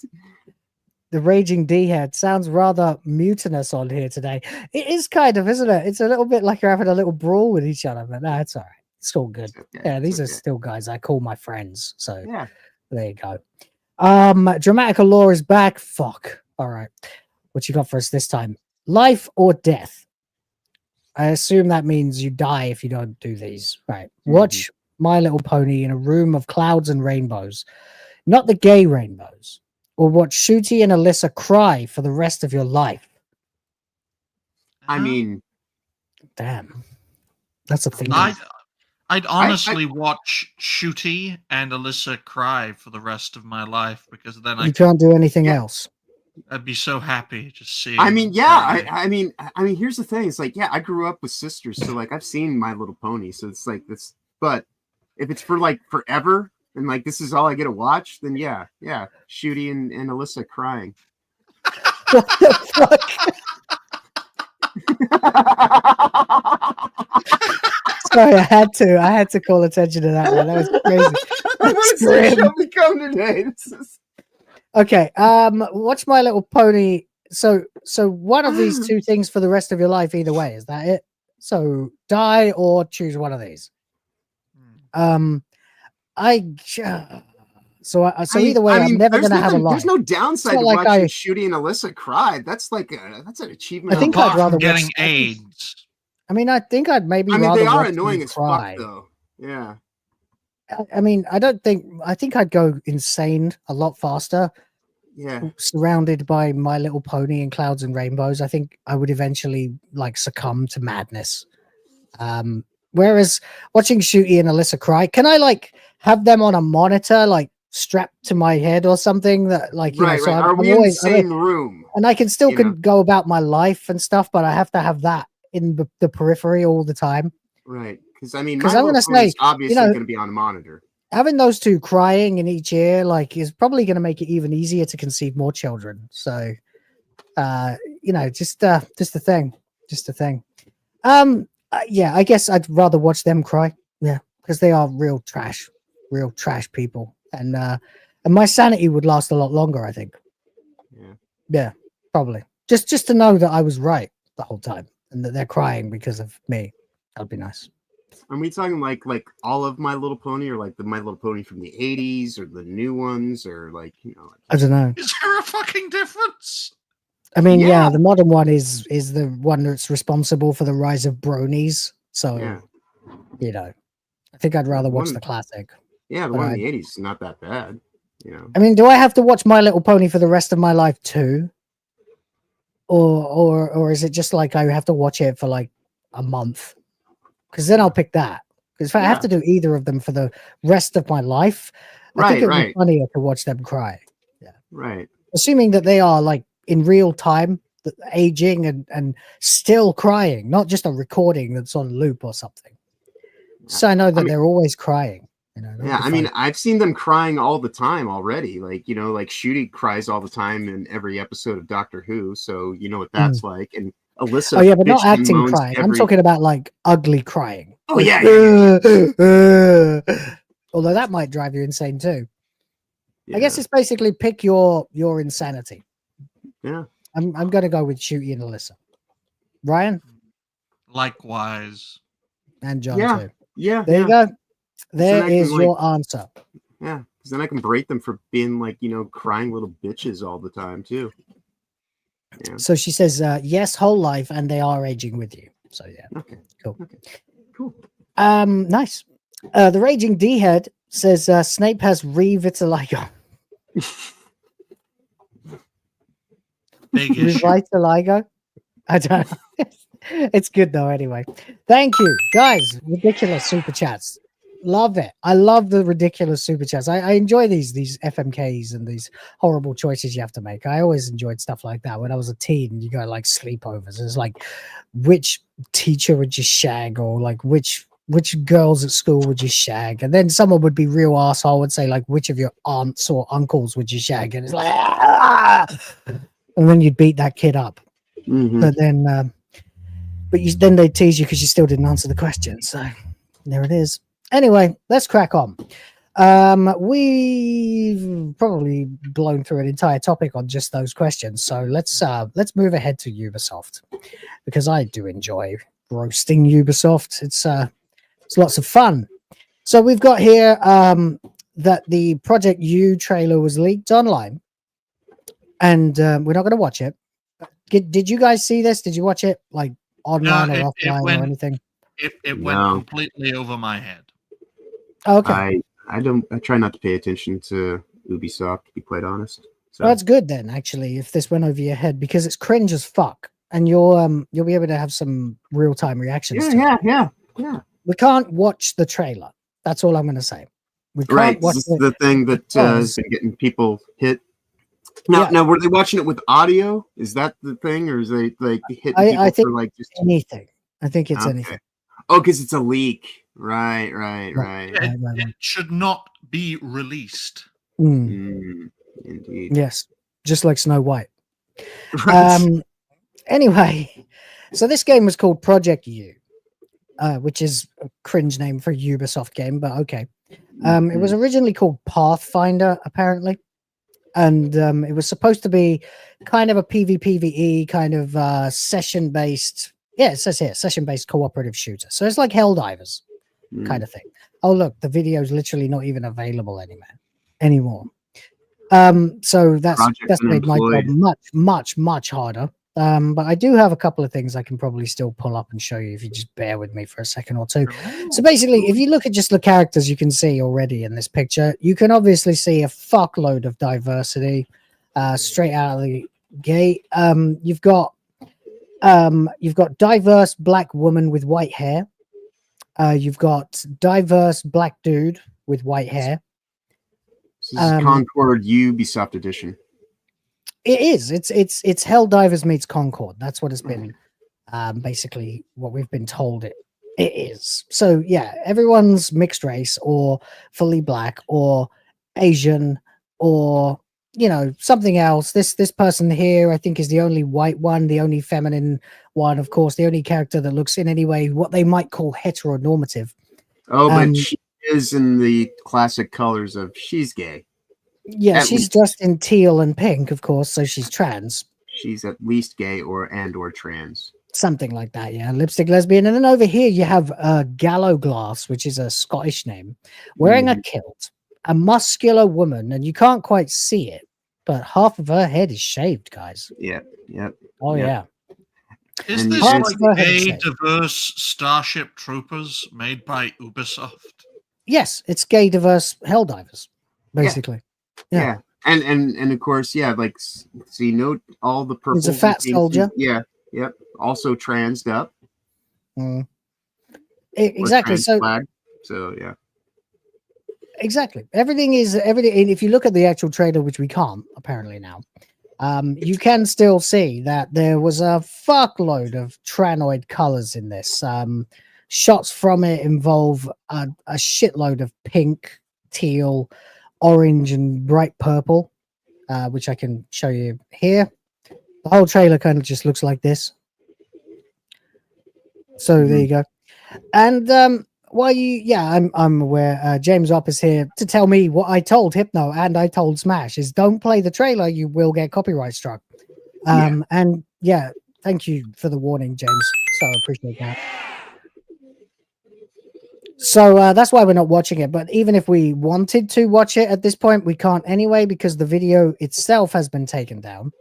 The Raging D-Head sounds rather mutinous on here today. It is kind of, isn't it? It's a little bit like you're having a little brawl with each other, but no, it's all right. It's all good. Okay, Yeah, these are okay. still guys I call my friends. So Yeah. there you go. Dramatical Law is back. Fuck. All right. What you got for us this time? Life or death? I assume that means you die if you don't do these. Right. Watch My Little Pony in a room of clouds and rainbows. Not the gay rainbows. Or watch Shooty and Alyssa cry for the rest of your life. I mean, damn. That's a thing. I'd honestly watch Shooty and Alyssa cry for the rest of my life because then You can't do anything else. I'd be so happy just seeing. I mean, yeah. cry. I mean, here's the thing. It's like, yeah, I grew up with sisters, so like I've seen My Little Pony. So it's like this. But if it's for like forever and like this is all I get to watch, then yeah, Shooty and Alyssa crying. What the fuck? Sorry, I had to call attention to that one. That was crazy. That's grim. Become today. This is... Okay, watch My Little Pony. So one of these two things for the rest of your life, either way, is that it? So die or choose one of these. So either way, I'm never gonna have a life. There's no downside to like watching Shooty and Alyssa cry. That's like that's an achievement. I think Apart I'd rather from getting watch- AIDS. I mean, I think I'd maybe. I mean, rather they are watch annoying them as cry. fuck, though. Yeah. I mean, I think I'd go insane a lot faster. Yeah. Surrounded by My Little Pony and clouds and rainbows, I think I would eventually like succumb to madness. Whereas watching Shooty and Alyssa cry, can I like have them on a monitor, like strapped to my head or something that like, you know, so Are we in the same room? And I can still You know? go about my life and stuff, but I have to have that in the periphery all the time. Right. Because I mean, Because My I'm Little gonna Pony's say, obviously you know, going to be on a monitor. Having those two crying in each ear, like, is probably going to make it even easier to conceive more children. So, you know, just a thing. Yeah, I guess I'd rather watch them cry. Yeah, because they are real trash people, and my sanity would last a lot longer, I think. Yeah, probably. Just to know that I was right the whole time, and that they're crying because of me. That'd be nice. Are we talking like all of My Little Pony, or like the My Little Pony from the 80s, or the new ones, or like, you know? I don't know. Is there a fucking difference? I mean, yeah, the modern one is the one that's responsible for the rise of bronies. So, you know, I think I'd rather watch the classic. Yeah, the But one in the 80s is not that bad. You know. I mean, do I have to watch My Little Pony for the rest of my life too? Or is it just like I have to watch it for like a month? Because then I'll pick that. Because if I have to do either of them for the rest of my life, I think it would be funnier to watch them cry. Yeah. Right. Assuming that they are like in real time, aging and still crying, not just a recording that's on loop or something. So I know that they're always crying. You know, Yeah, I mean, I've seen them crying all the time already. Like, you know, like Shooty cries all the time in every episode of Doctor Who, so you know what that's like. And Alyssa, oh yeah, but not bitches and acting moans crying. I'm every- talking about like ugly crying. Oh Like, yeah. although that might drive you insane too. I guess it's basically pick your insanity. Yeah. I'm gonna go with Shooty and Alyssa. Ryan? Likewise. And John too. Yeah. There you go. Then There I is can, your answer. Yeah, because then I can break them for being like, you know, crying little bitches all the time too. Yeah. So she says, yes, whole life, and they are aging with you. So yeah. Okay. Cool. Okay. Cool. Nice. The Raging D-Head says Snape has revitiligo. Big issue. Revitiligo? I don't know. It's good though anyway. Thank you. Guys, ridiculous super chats. Love it. I love the ridiculous super chats. I enjoy these FMKs and these horrible choices you have to make. I always enjoyed stuff like that. When I was a teen, you go like sleepovers. It's like, which teacher would you shag, or like which girls at school would you shag? And then someone would be real arsehole, would say like, which of your aunts or uncles would you shag? And it's like, ah! And then you'd beat that kid up. But then, then they tease you because you still didn't answer the question. So there it is. Anyway, let's crack on. We've probably blown through an entire topic on just those questions. So let's move ahead to Ubisoft, because I do enjoy roasting Ubisoft. It's lots of fun. So we've got here that the Project U trailer was leaked online, and we're not going to watch it. Did you guys see this? Did you watch it like online or offline or anything? It went completely over my head. Okay. I try not to pay attention to Ubisoft, to be quite honest. So well, that's good then, actually, if this went over your head, because it's cringe as fuck, and you'll be able to have some real-time reactions to it. Yeah. We can't watch the trailer. That's all I'm going to say. We can't watch this is the thing that has been getting people hit. Now, were they watching it with audio? Is that the thing, or is they like hitting people I think for like just anything? I think it's anything. Oh, because it's a leak. Right. It should not be released. Indeed. Yes, just like Snow White. Right. Anyway, so this game was called Project U, which is a cringe name for a Ubisoft game, but okay. It was originally called Pathfinder, apparently, and it was supposed to be kind of a PvPvE kind of session-based. Yeah, it says here, session-based cooperative shooter. So it's like Helldivers kind of thing. Oh, look, the video is literally not even available anymore. So that's made my job much harder. But I do have a couple of things I can probably still pull up and show you if you just bear with me for a second or two. So basically, if you look at just the characters you can see already in this picture, you can obviously see a fuckload of diversity straight out of the gate. You've got diverse black woman with white hair. You've got diverse black dude with white hair. This is Concord Ubisoft edition. It is. It's Helldivers meets Concord. That's what it's been. Basically, what we've been told it is. So yeah, everyone's mixed race or fully black or Asian or something else. This person here, I think, is the only white one, the only feminine one, of course, the only character that looks in any way what they might call heteronormative. Oh, but she is in the classic colors of she's gay. Yeah, she's dressed in teal and pink, of course, so she's trans. She's at least gay or trans. Something like that, yeah. Lipstick lesbian. And then over here you have Gallowglass, which is a Scottish name, wearing a kilt. A muscular woman, and you can't quite see it, but half of her head is shaved, guys. Yep. Oh, yeah. Is this like gay, diverse Starship Troopers made by Ubisoft? Yes, it's gay, diverse Helldivers, basically. Yeah. And of course, like, see, note all the purple. He's a fat soldier. Yep. Also transed up. Exactly. So, flag. So, yeah. Exactly. Everything. And if you look at the actual trailer, which we can't apparently now, you can still see that there was a fuckload of tranoid colors in this. Shots from it involve a shitload of pink, teal, orange, and bright purple, which I can show you here. The whole trailer kind of just looks like this. So there you go. And I'm aware. James Opp is here to tell me what I told Hypno and I told Smash is don't play the trailer. You will get copyright struck. And yeah, thank you for the warning, James. So I appreciate that. So that's why we're not watching it. But even if we wanted to watch it at this point, we can't anyway because the video itself has been taken down.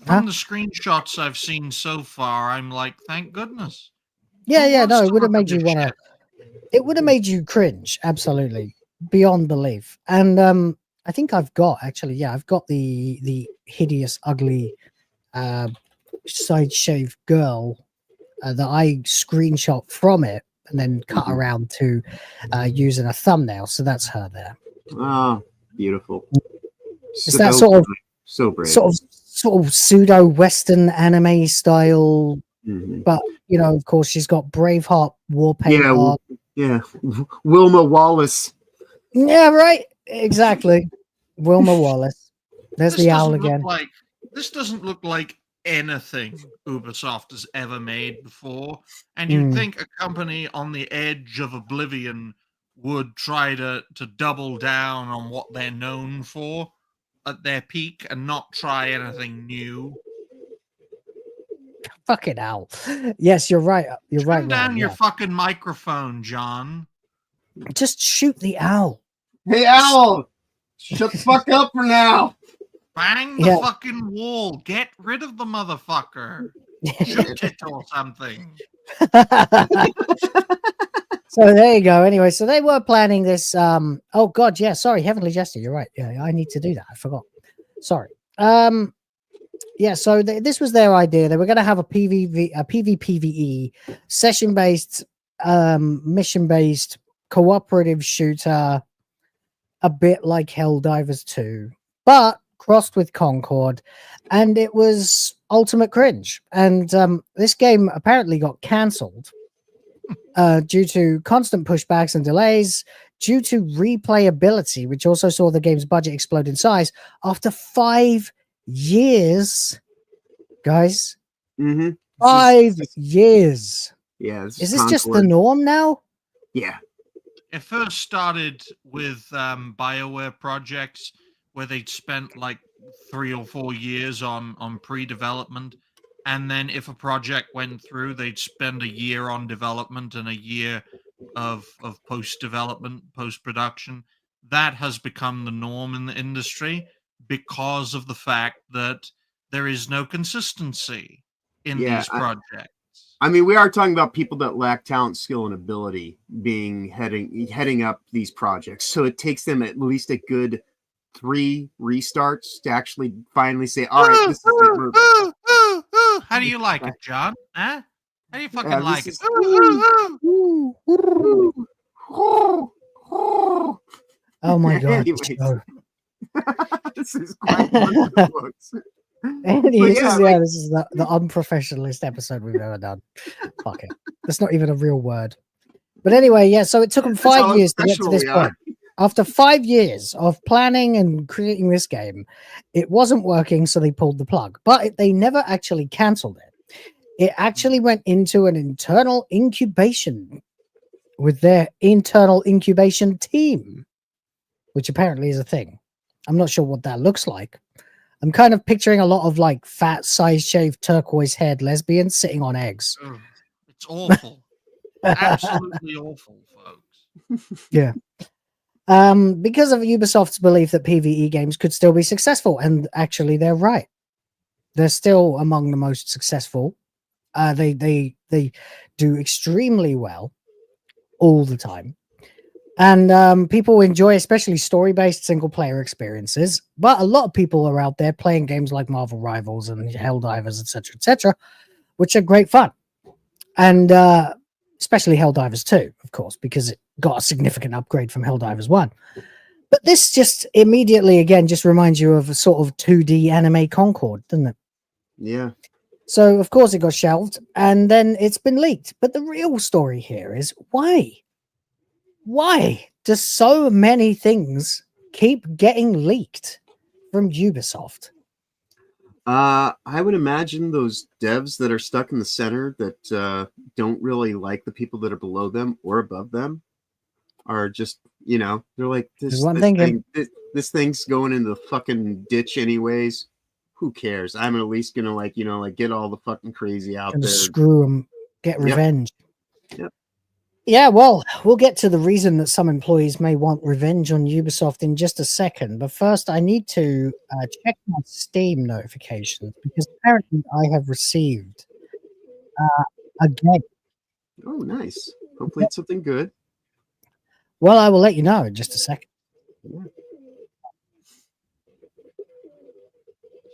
From the screenshots I've seen so far, I'm like, thank goodness. Yeah, no, it would have made you it would have made you cringe, absolutely, beyond belief. And I think I've got the hideous, ugly side shave girl that I screenshot from it and then cut around to using a thumbnail. So that's her there. Oh, beautiful. Is that sort of brave. Sort of pseudo Western anime style? But you know, of course, she's got Braveheart war paint on. Yeah, Wilma Wallace. Yeah, right. Exactly, Wilma Wallace. There's the owl again. This doesn't look like anything Ubisoft has ever made before, and you'd think a company on the edge of oblivion would try to double down on what they're known for at their peak and not try anything new. Fucking owl. Yes, you're right. You're right. Turn down your fucking microphone, John. Just shoot the owl. Hey, owl! Shut the fuck up for now. Bang the fucking wall. Get rid of the motherfucker. Shoot it or something. So there you go. Anyway, so they were planning this. Oh God, yeah. Sorry, HeavenlyJester. You're right. Yeah, I need to do that. I forgot. Sorry. Yeah. So this was their idea. They were going to have a PvPvE, session-based, mission-based, cooperative shooter, a bit like Helldivers 2, but crossed with Concord, and it was ultimate cringe. And this game apparently got cancelled due to constant pushbacks and delays, due to replayability, which also saw the game's budget explode in size after 5 years. Guys, 5 years. Yeah, is this just the norm now? Yeah. It first started with BioWare projects where they'd spent like 3 or 4 years on pre-development, and then if a project went through, they'd spend a year on development and a year of post-development, post-production. That has become the norm in the industry because of the fact that there is no consistency in these projects. I mean, we are talking about people that lack talent, skill, and ability heading up these projects. So it takes them at least a good 3 restarts to actually finally say, all right, this is it. How do you like it, John? Huh? How do you fucking like it? Oh my God. This is quite wonderful. This is the unprofessionalist episode we've ever done. Fuck it. That's not even a real word. But anyway, yeah, so it took them 5 years to get to this point. After 5 years of planning and creating this game, it wasn't working, so they pulled the plug. But they never actually cancelled it. It actually went into an internal incubation with their internal incubation team, which apparently is a thing. I'm not sure what that looks like. I'm kind of picturing a lot of like fat, size-shaved, turquoise-haired lesbians sitting on eggs. It's awful. Absolutely awful, folks. Yeah. Because of Ubisoft's belief that PvE games could still be successful, and actually they're right. They're still among the most successful. They do extremely well all the time. And people enjoy especially story-based single-player experiences, but a lot of people are out there playing games like Marvel Rivals and Helldivers, etc., which are great fun. And especially Helldivers 2, of course, because it got a significant upgrade from Helldivers 1. But this just immediately, again, just reminds you of a sort of 2D anime Concord, doesn't it? Yeah. So, of course, it got shelved, and then it's been leaked. But the real story here is why? Why do so many things keep getting leaked from Ubisoft? I would imagine those devs that are stuck in the center that don't really like the people that are below them or above them are just, they're like, this thing's going in the fucking ditch anyways. Who cares? I'm at least gonna get all the fucking crazy out there. Screw them, get revenge. Yep. Yeah, well, we'll get to the reason that some employees may want revenge on Ubisoft in just a second. But first, I need to check my Steam notifications because apparently I have received a game. Oh, nice. Hopefully it's something good. Well, I will let you know in just a second. Yeah.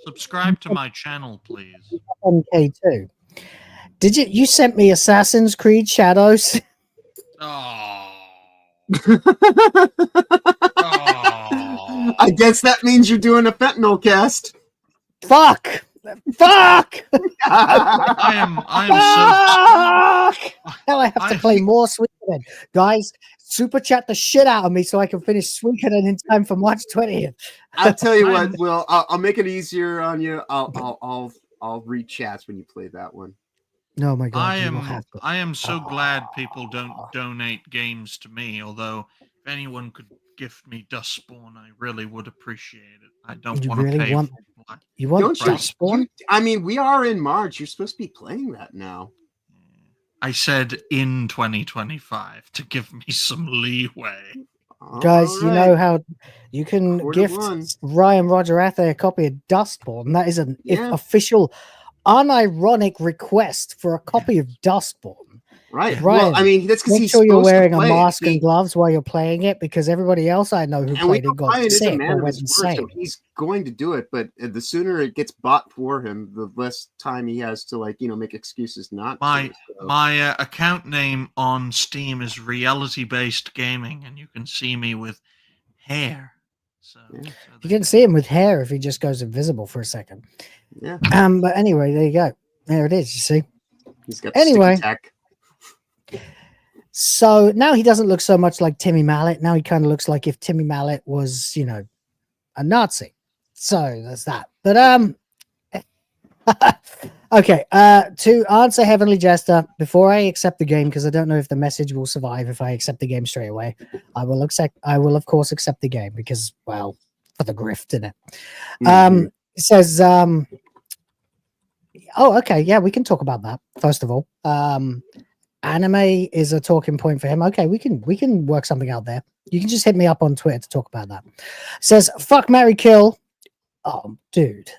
Subscribe to my channel, please. MK2. You sent me Assassin's Creed Shadows? Oh. I guess that means you're doing a fentanyl cast. Fuck! Fuck! I am Fuck! Now I have to play more Suikoden. Guys, super chat the shit out of me so I can finish Suikoden in time for March 20th. I'll tell you what, Will. I'll make it easier on you. I'll read chats when you play that one. Oh my god! I am so glad people don't donate games to me. Although, if anyone could gift me Dustspawn, I really would appreciate it. I don't want to pay. You want Dustspawn? I mean, we are in March. You're supposed to be playing that now. I said in 2025 to give me some leeway. Guys, you know how you can gift Ryan Roger Athe a copy of Dustborn. That is an official, unironic request for a copy of Dustborn. Right. Ryan, well, I mean, that's because make sure you're wearing a mask and gloves while you're playing it, because everybody else I know who played it got sick or went insane. So he's going to do it, but the sooner it gets bought for him, the less time he has to, like, make excuses not my to. So. My account name on Steam is Reality Based Gaming, and you can see me with hair. So you can see him with hair if he just goes invisible for a second. Yeah. But anyway, there you go. There it is. You see. He's got anyway. Tech. So now he doesn't look so much like Timmy Mallet. Now he kind of looks like if Timmy Mallet was, a Nazi. So that's that. But okay. To answer Heavenly Jester, before I accept the game, because I don't know if the message will survive if I accept the game straight away. I will of course accept the game because, well, for the grift in it. It says oh, okay, yeah, we can talk about that first of all. Anime is a talking point for him. Okay, we can work something out there. You can just hit me up on Twitter to talk about that. Says fuck, marry, kill. Oh, dude.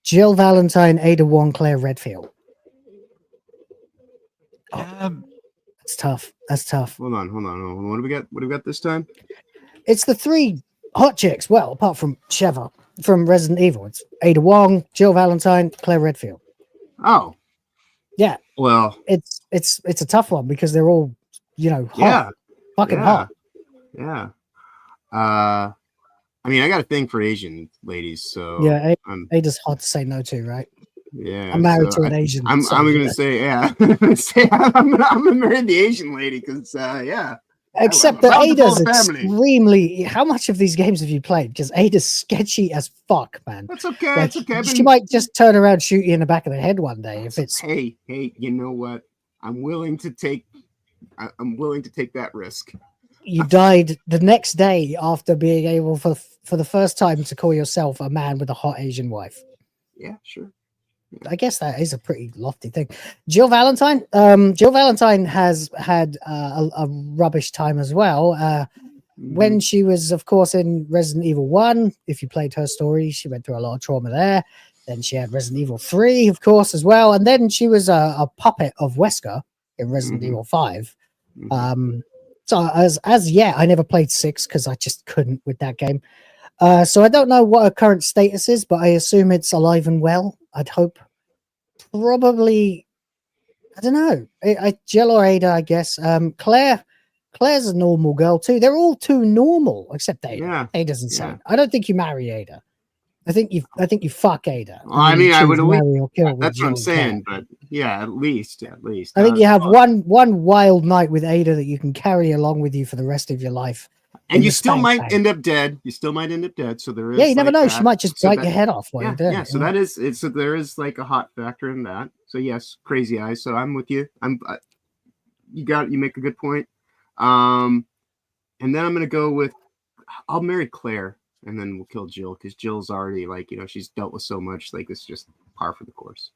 Jill Valentine, Ada Wong, Claire Redfield. Oh, that's tough. That's tough. Hold on. What do we got? What do we got this time? It's the three hot chicks. Well, apart from Sheva from Resident Evil, it's Ada Wong, Jill Valentine, Claire Redfield. Oh. Yeah. Well, it's a tough one because they're all, hot. Fucking hot. Yeah. I mean, I got a thing for Asian ladies, so yeah, Ada's hard to say no to, right? Yeah, I'm married to an Asian. I'm gonna say, yeah. I'm gonna marry the Asian lady because, yeah. Except that Ada's extremely. How much of these games have you played? Because Ada's sketchy as fuck, man. That's okay. It's okay. She might just turn around, shoot you in the back of the head one day if it's. Hey, you know what? I'm willing to take that risk. You died the next day after being able for the first time to call yourself a man with a hot Asian wife. Yeah, sure. I guess that is a pretty lofty thing. Jill Valentine. Jill Valentine has had a rubbish time as well. When she was, of course, in Resident Evil 1, if you played her story, she went through a lot of trauma there. Then she had Resident Evil 3, of course, as well. And then she was a puppet of Wesker in Resident Evil 5. So as yet, I never played 6 because I just couldn't with that game. So I don't know what her current status is, but I assume it's alive and well. I'd hope. Probably, I don't know. Jill or Ada, I guess. Claire's a normal girl too. They're all too normal, except Ada. Yeah. Ada's insane. Yeah. I don't think you marry Ada. I think you fuck Ada. Well, I mean, I would marry or kill. That's what I'm saying, but yeah, at least. I think you have one wild night with Ada that you can carry along with you for the rest of your life. And you still might end up dead. So there is. Yeah, you never know. She might just bite your head off while you're doing it. Yeah, so that is it. So there is like a hot factor in that. So yes, crazy eyes. So I'm with you. You make a good point. And then I'm gonna go with I'll marry Claire, and then we'll kill Jill because Jill's already she's dealt with so much. Like it's just par for the course.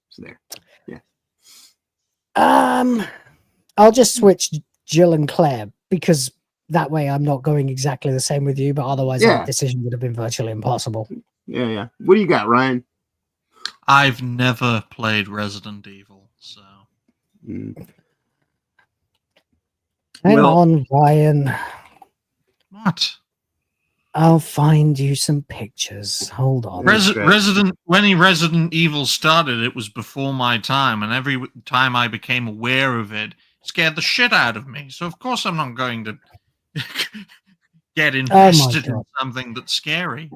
So there. Yeah. I'll just switch Jill and Claire because. That way, I'm not going exactly the same with you, but otherwise, that decision would have been virtually impossible. Yeah. What do you got, Ryan? I've never played Resident Evil, so. Hang on, Ryan. What? I'll find you some pictures. Hold on. When Resident Evil started, it was before my time, and every time I became aware of it, scared the shit out of me. So of course I'm not going to get invested in something that's scary.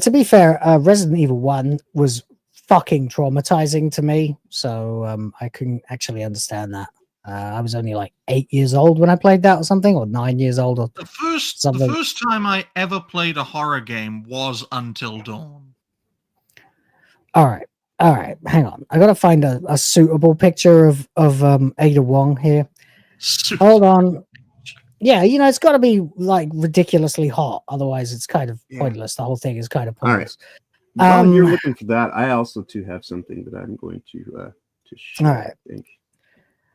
To be fair, Resident Evil 1 was fucking traumatizing to me, so I couldn't actually understand that. I was only like 8 years old when I played that or something, or 9 years old or the first time I ever played a horror game was Until Dawn. All right, hang on. I gotta find a suitable picture of Ada Wong here. Hold on. Yeah, you know, it's got to be like ridiculously hot, otherwise it's kind of pointless. The whole thing is kind of pointless. All right. While you're looking for that, I also too have something that I'm going to share. All right.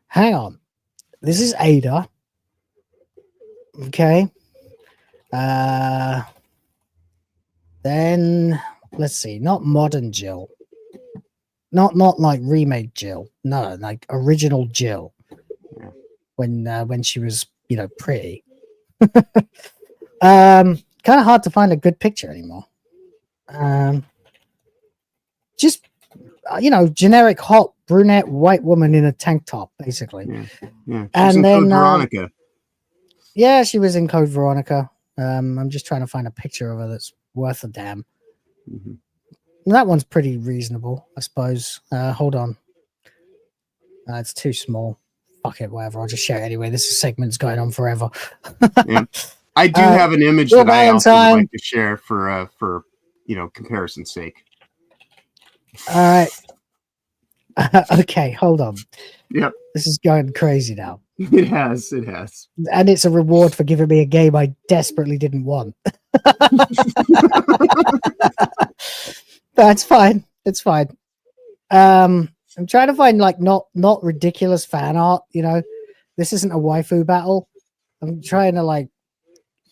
Hang on. This is Ada. Okay. Then let's see. Not modern Jill. Not like remake Jill. No, like original Jill. Yeah. When she was, you know, pretty. Kind of hard to find a good picture anymore. Just you know, generic hot brunette white woman in a tank top, basically. Yeah. And then Code Veronica. Yeah, she was in Code Veronica. I'm just trying to find a picture of her that's worth a damn. Mm-hmm. That one's pretty reasonable, I suppose. Hold on. It's too small. Fuck it, whatever. I'll just share it anyway. This segment's going on forever. Yeah. I do have an image that I also would like to share for you know, comparison's sake. All right. Okay, hold on. Yep. This is going crazy now. It has. And it's a reward for giving me a game I desperately didn't want. That's fine. It's fine. I'm trying to find like not ridiculous fan art, you know. This isn't a waifu battle. I'm trying to like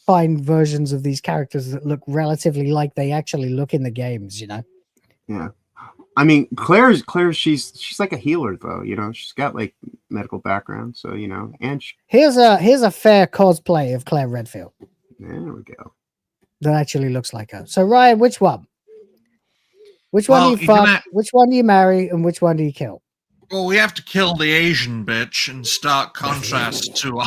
find versions of these characters that look relatively like they actually look in the games, you know. Yeah. I mean, Claire's she's like a healer though, you know. She's got like medical background, so you know. And here's a fair cosplay of Claire Redfield. There we go. That actually looks like her. So Ryan, which one? Which one do you fuck? Which one do you marry? And which one do you kill? Well, we have to kill the Asian bitch in stark contrast to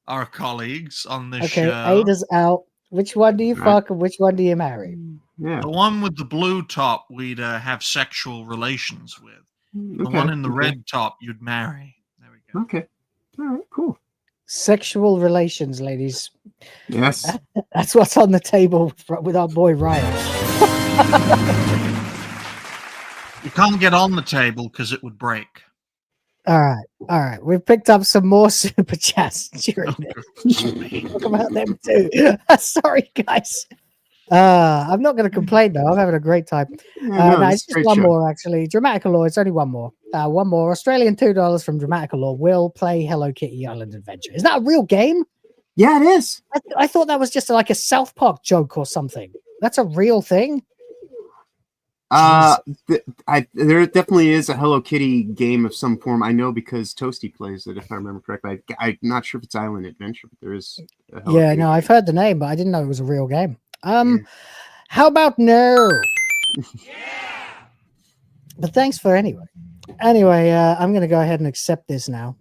our colleagues on this show. Okay, Ada's out. Which one do you fuck and which one do you marry? Yeah. The one with the blue top we'd have sexual relations with. The one in the red top you'd marry. There we go. Okay. All right, cool. Sexual relations, ladies. Yes. That's what's on the table with our boy Ryan. You can't get on the table because it would break. All right. We've picked up some more super chats during this. Talk about them too. Sorry, guys. I'm not going to complain though. I'm having a great time. It's just one more actually. Dramaticalaw. It's only one more. One more. Australian $2 from Dramaticalaw. Will play Hello Kitty Island Adventure. Is that a real game? Yeah, it is. I thought that was just like a South Park joke or something. That's a real thing. There definitely is a Hello Kitty game of some form. I know because Toasty plays it, if I remember correctly. I'm not sure if it's Island Adventure, but there is. I've heard the name, but I didn't know it was a real game. How about no? But thanks for anyway. Anyway, I'm going to go ahead and accept this now,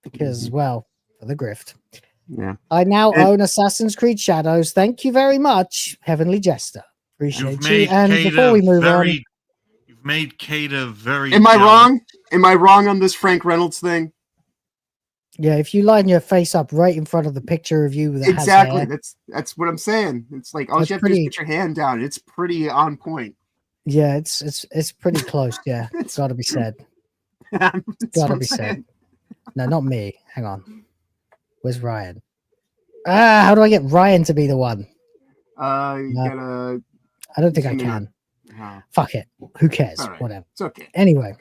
because well, for the grift. Yeah. I now own Assassin's Creed Shadows. Thank you very much, Heavenly Jester. Appreciate you. And before we move on, you've made Kata very. Am I wrong? Am I wrong on this Frank Reynolds thing? Yeah, if you line your face up right in front of the picture of you, that exactly. Has hair, that's what I'm saying. It's like all you have to do is put your hand down. It's pretty on point. Yeah, it's pretty close. Yeah, it's got to be said. It's got to be said. No, not me. Hang on. Where's Ryan? How do I get Ryan to be the one? You gotta. I don't think I can. No. Fuck it. Who cares? Right. Whatever. It's okay. Anyway,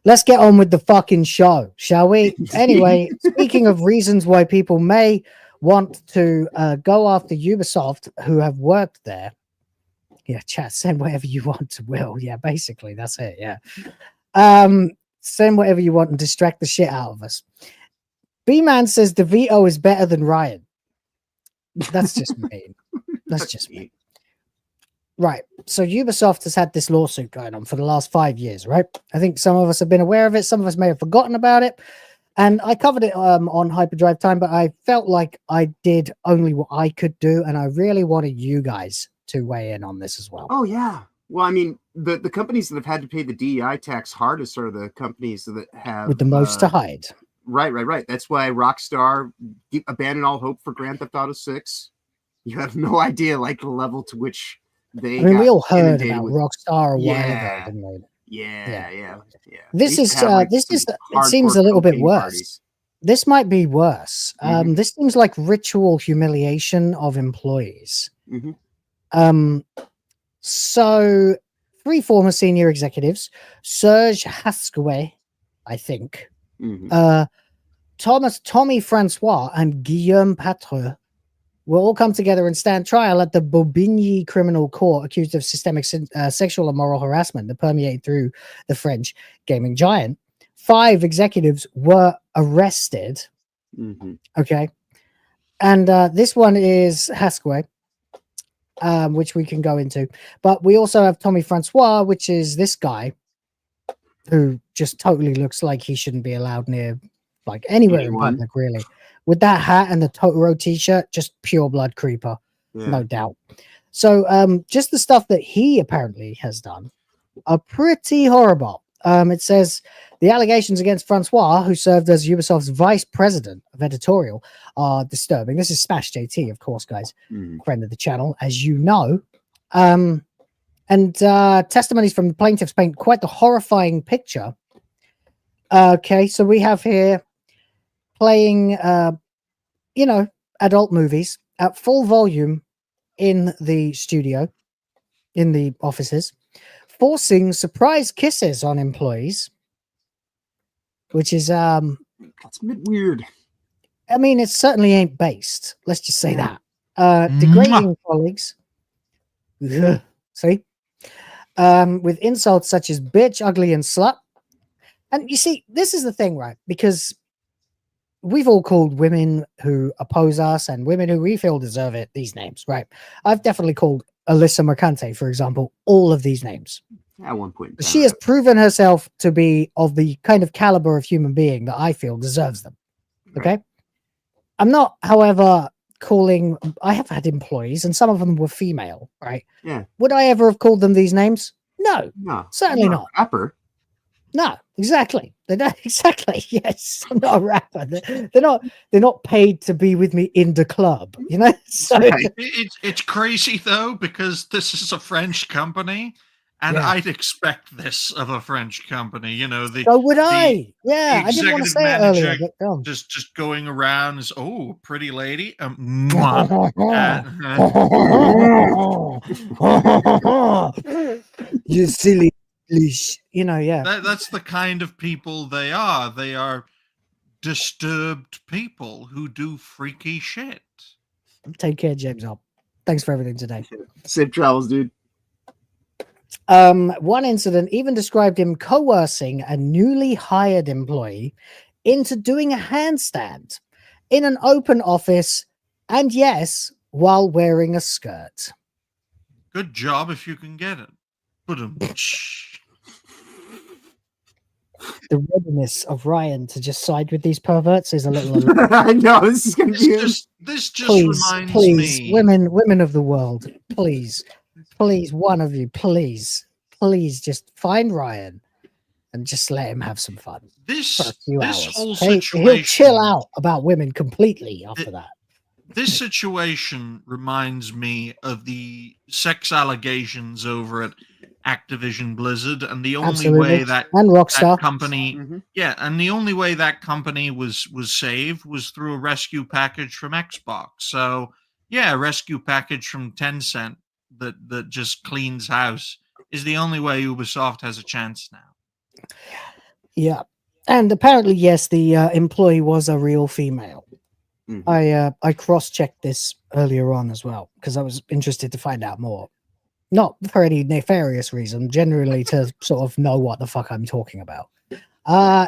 let's get on with the fucking show, shall we? Anyway, speaking of reasons why people may want to go after Ubisoft who have worked there. Yeah, chat, send whatever you want to Will. Yeah, basically, that's it. Yeah. Send whatever you want and distract the shit out of us. B-Man says DeVito is better than Ryan. That's just mean. That's just mean. Right. So Ubisoft has had this lawsuit going on for the last 5 years, right? I think some of us have been aware of it. Some of us may have forgotten about it. And I covered it on Hyperdrive Time, but I felt like I did only what I could do. And I really wanted you guys to weigh in on this as well. Oh, yeah. Well, I mean, the companies that have had to pay the DEI tax hardest are the companies that have... With the most to hide. Right. That's why Rockstar abandoned all hope for Grand Theft Auto 6. You have no idea, like, the level to which they... I mean, we all heard about Rockstar a while ago, didn't we? Yeah. This is it seems a little bit worse. Parties. This might be worse. This seems like ritual humiliation of employees. So 3 former senior executives, Serge Hascoe, I think, Tommy Francois and Guillaume Patreux will all come together and stand trial at the Bobigny Criminal Court, accused of systemic sexual and moral harassment that permeated through the French gaming giant. 5 executives were arrested. Okay. And this one is Hascoe, which we can go into. But we also have Tommy Francois, which is this guy who just totally looks like he shouldn't be allowed near, like, anywhere in public, really. With that hat and the Totoro t-shirt, just pure blood creeper, no doubt. So just the stuff that he apparently has done are pretty horrible. It says the allegations against Francois, who served as Ubisoft's vice president of editorial, are disturbing. This is Smash JT, of course, guys, friend of the channel, as you know. And testimonies from the plaintiffs paint quite the horrifying picture. Okay, so we have here playing, adult movies at full volume in the studio, in the offices, forcing surprise kisses on employees, which is that's a bit weird. I mean, it certainly ain't based. Let's just say that. Degrading colleagues. See? With insults such as bitch, ugly, and slut. And you see, this is the thing, right? Because we've all called women who oppose us and women who we feel deserve it these names, right? I've definitely called Alyssa Mercante, for example, all of these names. At one point. She has proven herself to be of the kind of caliber of human being that I feel deserves them. Okay? I'm not, however, calling... I have had employees, and some of them were female, right? Yeah. Would I ever have called them these names? No. Certainly not. Rapper. No, exactly. They're not exactly. Yes, I'm not a rapper. They're not paid to be with me in the club. You know. So it's crazy though, because this is a French company, and I'd expect this of a French company. You know, so would I. Yeah, I didn't want to say it earlier. But just going around as pretty lady. You silly. That's the kind of people they are. They are disturbed people who do freaky shit. Take care, James. Up. Thanks for everything today. Safe travels, dude. One incident even described him coercing a newly hired employee into doing a handstand in an open office, and yes, while wearing a skirt. Good job if you can get it. The readiness of Ryan to just side with these perverts is a little. I know this is going to be. This just reminds me. Women of the world, please, one of you, please, just find Ryan and just let him have some fun. This whole situation, he'll chill out about women completely after that. This situation reminds me of the sex allegations over at Activision Blizzard, and the only way that company, and the only way that company was saved was through a rescue package from Xbox. So a rescue package from Tencent that just cleans house is the only way Ubisoft has a chance now. Yeah, and apparently, yes, the employee was a real female. I cross-checked this earlier on as well because I was interested to find out more. Not for any nefarious reason, generally to sort of know what the fuck I'm talking about.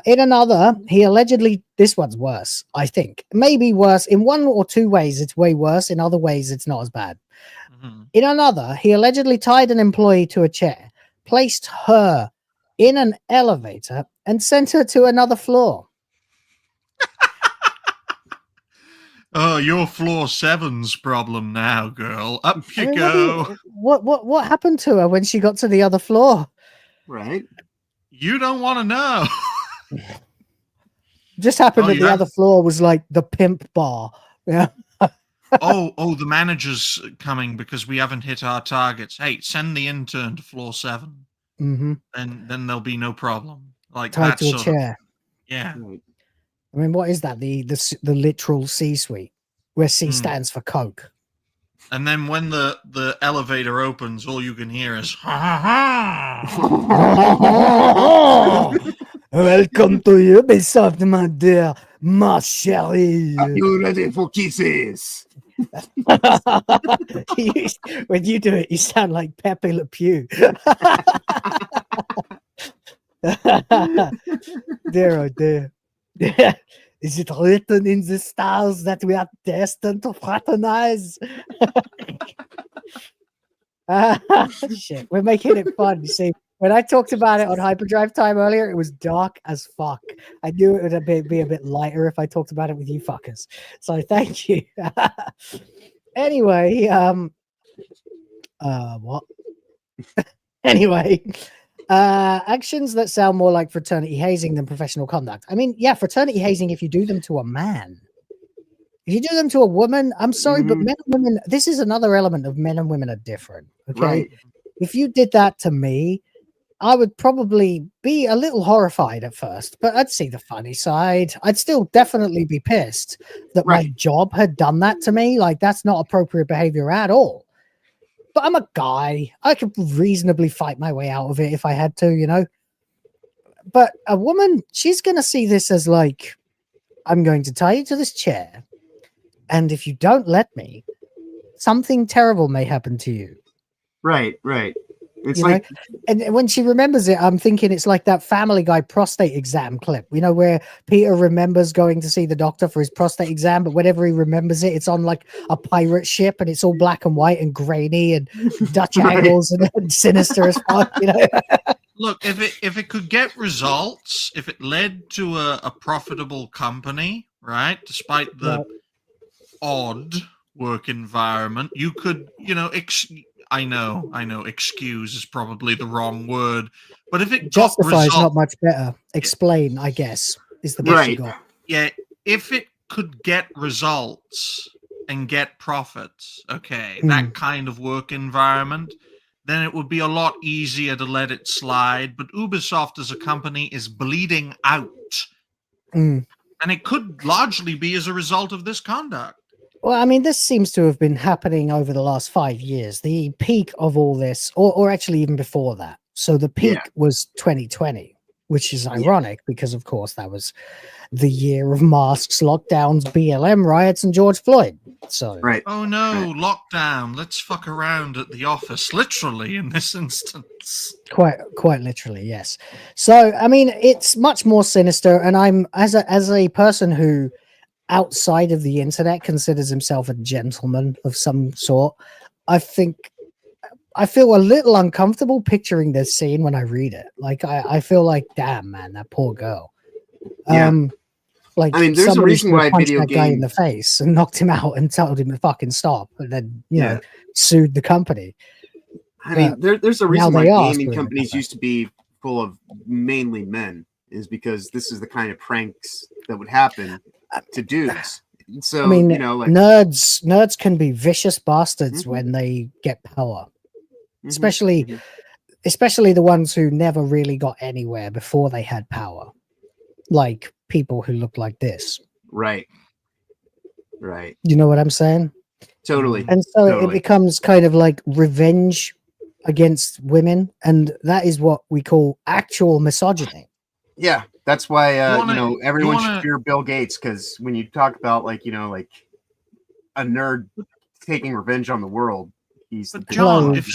In another, he allegedly, this one's worse, I think. Maybe worse. In one or two ways, it's way worse. In other ways, it's not as bad. In another, he allegedly tied an employee to a chair, placed her in an elevator, and sent her to another floor. Oh, you're floor 7's problem now, girl. Up you I mean, go. What happened to her when she got to the other floor? Right. You don't want to know. Just happened that the other floor was like the pimp bar. Yeah. oh, the manager's coming because we haven't hit our targets. Hey, send the intern to floor 7. Mm-hmm. Then there'll be no problem. Like Tied that to a sort chair. of, yeah. I mean, what is that? The literal C-suite, where C stands for Coke. And then when the elevator opens, all you can hear is ha ha ha. Welcome to Ubisoft, my dear, ma chérie. Are you ready for kisses? When you do it, you sound like Pepe Le Pew. Dear, oh dear. Is it written in the stars that we are destined to fraternize? Shit, we're making it fun. You see, when I talked about it on Hyperdrive time earlier, it was dark as fuck. I knew it would be a bit lighter if I talked about it with you fuckers. So thank you. Anyway, what? Anyway, actions that sound more like fraternity hazing than professional conduct. I mean, yeah, fraternity hazing if you do them to a man. If you do them to a woman, I'm sorry, but men and women, this is another element of men and women are different. Okay. Right. If you did that to me, I would probably be a little horrified at first, but I'd see the funny side. I'd still definitely be pissed that my job had done that to me. Like, that's not appropriate behavior at all. But I'm a guy. I could reasonably fight my way out of it if I had to, you know. But a woman, she's going to see this as like, I'm going to tie you to this chair, and if you don't let me, something terrible may happen to you. Right. It's you like, know? And when she remembers it, I'm thinking it's like that Family Guy prostate exam clip, you know, where Peter remembers going to see the doctor for his prostate exam, but whenever he remembers it, it's on like a pirate ship and it's all black and white and grainy and Dutch angles and sinister as fuck, you know. Look, if it could get results, if it led to a profitable company, right, despite the odd work environment, you could, you know, I know, excuse is probably the wrong word, but if it Justify is not much better. Explain, I guess, is the best you got. Yeah, if it could get results and get profits, okay, that kind of work environment, then it would be a lot easier to let it slide. But Ubisoft as a company is bleeding out. And it could largely be as a result of this conduct. Well, I mean, this seems to have been happening over the last 5 years. The peak of all this, or actually even before that. So the peak was 2020, which is ironic because, of course, that was the year of masks, lockdowns, BLM riots, and George Floyd. So oh no, lockdown. Let's fuck around at the office, literally in this instance. Quite literally, yes. So I mean, it's much more sinister, and I'm as a person who outside of the internet considers himself a gentleman of some sort, I feel a little uncomfortable picturing this scene when I read it. Like I feel like, damn man, that poor girl. Like, I mean, there's a reason why video that guy in the face and knocked him out and told him to fucking stop, and then you know sued the company. I mean, there's a reason why gaming companies used to be full of mainly men, is because this is the kind of pranks that would happen to dudes. So I mean, you know, like nerds can be vicious bastards when they get power, especially the ones who never really got anywhere before they had power, like people who look like this. Right. You know what I'm saying? Totally. And so it becomes kind of like revenge against women, and that is what we call actual misogyny. Yeah, that's why everyone should fear Bill Gates, because when you talk about like like a nerd taking revenge on the world, he's but John, if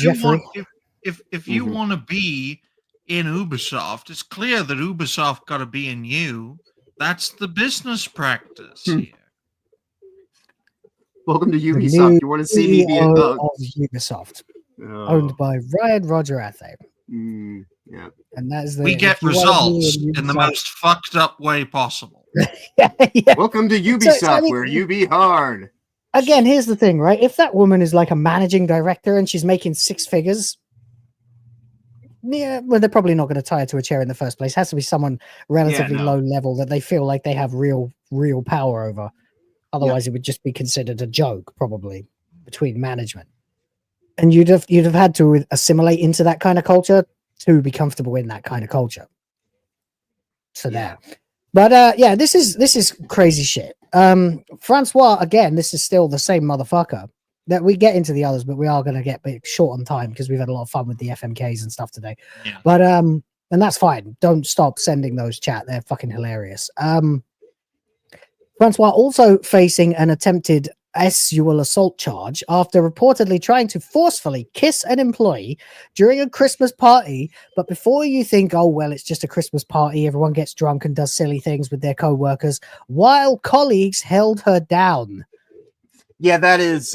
you want to be in Ubisoft, it's clear that Ubisoft got to be in you. That's the business practice here. Welcome to The Ubisoft. new You want to see me be a CEO bug? of Ubisoft, Oh. owned by Ryan Roger Athe. Yeah. And that's the We get if you wanna be results in the Ubisoft- most fucked up way possible. yeah. Welcome to So, Ubisoft, I mean, where you be hard. Again, here's the thing, right? If that woman is like a managing director and she's making 6 figures, yeah, well, they're probably not going to tie her to a chair in the first place. It has to be someone relatively low level that they feel like they have real power over. Otherwise, it would just be considered a joke, probably, between management. And you'd have had to assimilate into that kind of culture to be comfortable in that kind of culture. So there. But yeah, this is crazy shit. Francois, again, this is still the same motherfucker. That we get into the others, but we are going to get short on time because we've had a lot of fun with the FMKs and stuff today. Yeah. But and that's fine. Don't stop sending those, chat. They're fucking hilarious. Francois also facing an attempted sexual assault charge after reportedly trying to forcefully kiss an employee during a Christmas party. But before you think, oh well, it's just a Christmas party, everyone gets drunk and does silly things with their co-workers, while colleagues held her down. Yeah, that's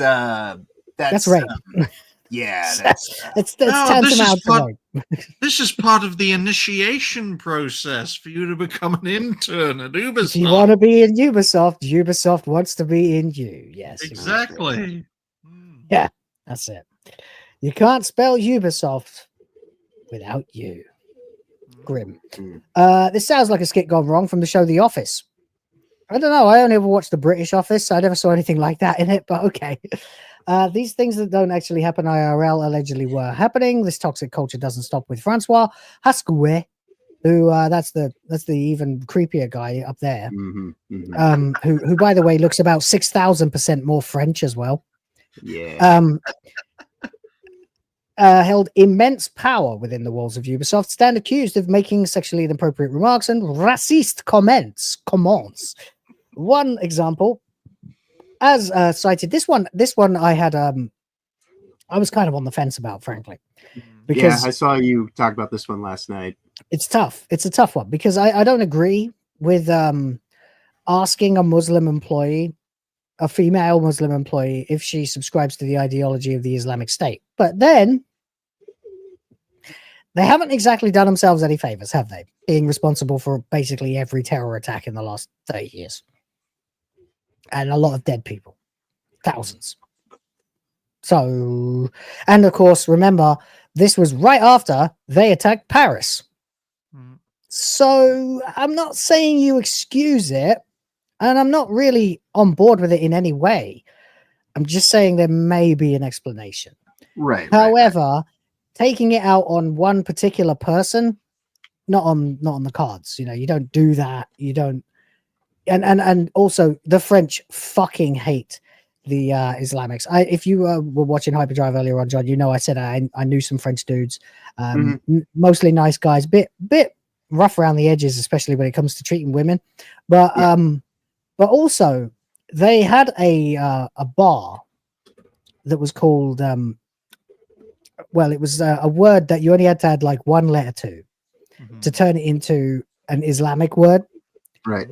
rape. Yeah, it's tantamount to rape. This is part of the initiation process for you to become an intern at Ubisoft. If you want to be in Ubisoft, Ubisoft wants to be in you. Yes, exactly. Yeah, that's it. You can't spell Ubisoft without you. Grim. This sounds like a skit gone wrong from the show The Office. I don't know. I only ever watched the British Office, so I never saw anything like that in it, but okay. These things that don't actually happen IRL allegedly were happening. This toxic culture doesn't stop with Francois Hascoue, who that's the even creepier guy up there. Who by the way looks about 6,000% more French as well. Yeah. Held immense power within the walls of Ubisoft, stand accused of making sexually inappropriate remarks and racist comments. One example, as cited, this one I had I was kind of on the fence about, frankly, because I saw you talk about this one last night. It's tough. It's a tough one because I don't agree with asking a Muslim employee, a female Muslim employee, if she subscribes to the ideology of the Islamic State. But then they haven't exactly done themselves any favors, have they? Being responsible for basically every terror attack in the last 30 years. And a lot of dead people. Thousands. So, and of course, remember, this was right after they attacked Paris. So I'm not saying you excuse it, and I'm not really on board with it in any way. I'm just saying there may be an explanation. Right. However, taking it out on one particular person, not on the cards. You know, you don't do that. You don't. And also the French fucking hate the Islamics. If you were watching Hyperdrive earlier on, John, you know I said I knew some French dudes, mostly nice guys, bit rough around the edges, especially when it comes to treating women. But also they had a bar that was called well, it was a word that you only had to add like one letter to turn it into an Islamic word. Right.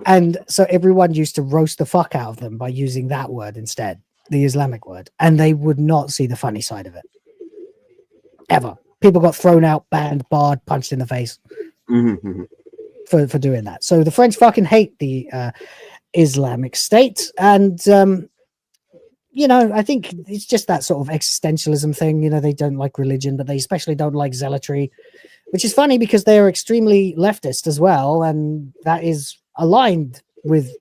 And so everyone used to roast the fuck out of them by using that word instead, the Islamic word, and they would not see the funny side of it. Ever. People got thrown out, banned, barred, punched in the face for doing that. So the French fucking hate the Islamic State. And, you know, I think it's just that sort of existentialism thing. You know, they don't like religion, but they especially don't like zealotry, which is funny because they are extremely leftist as well. And that is aligned with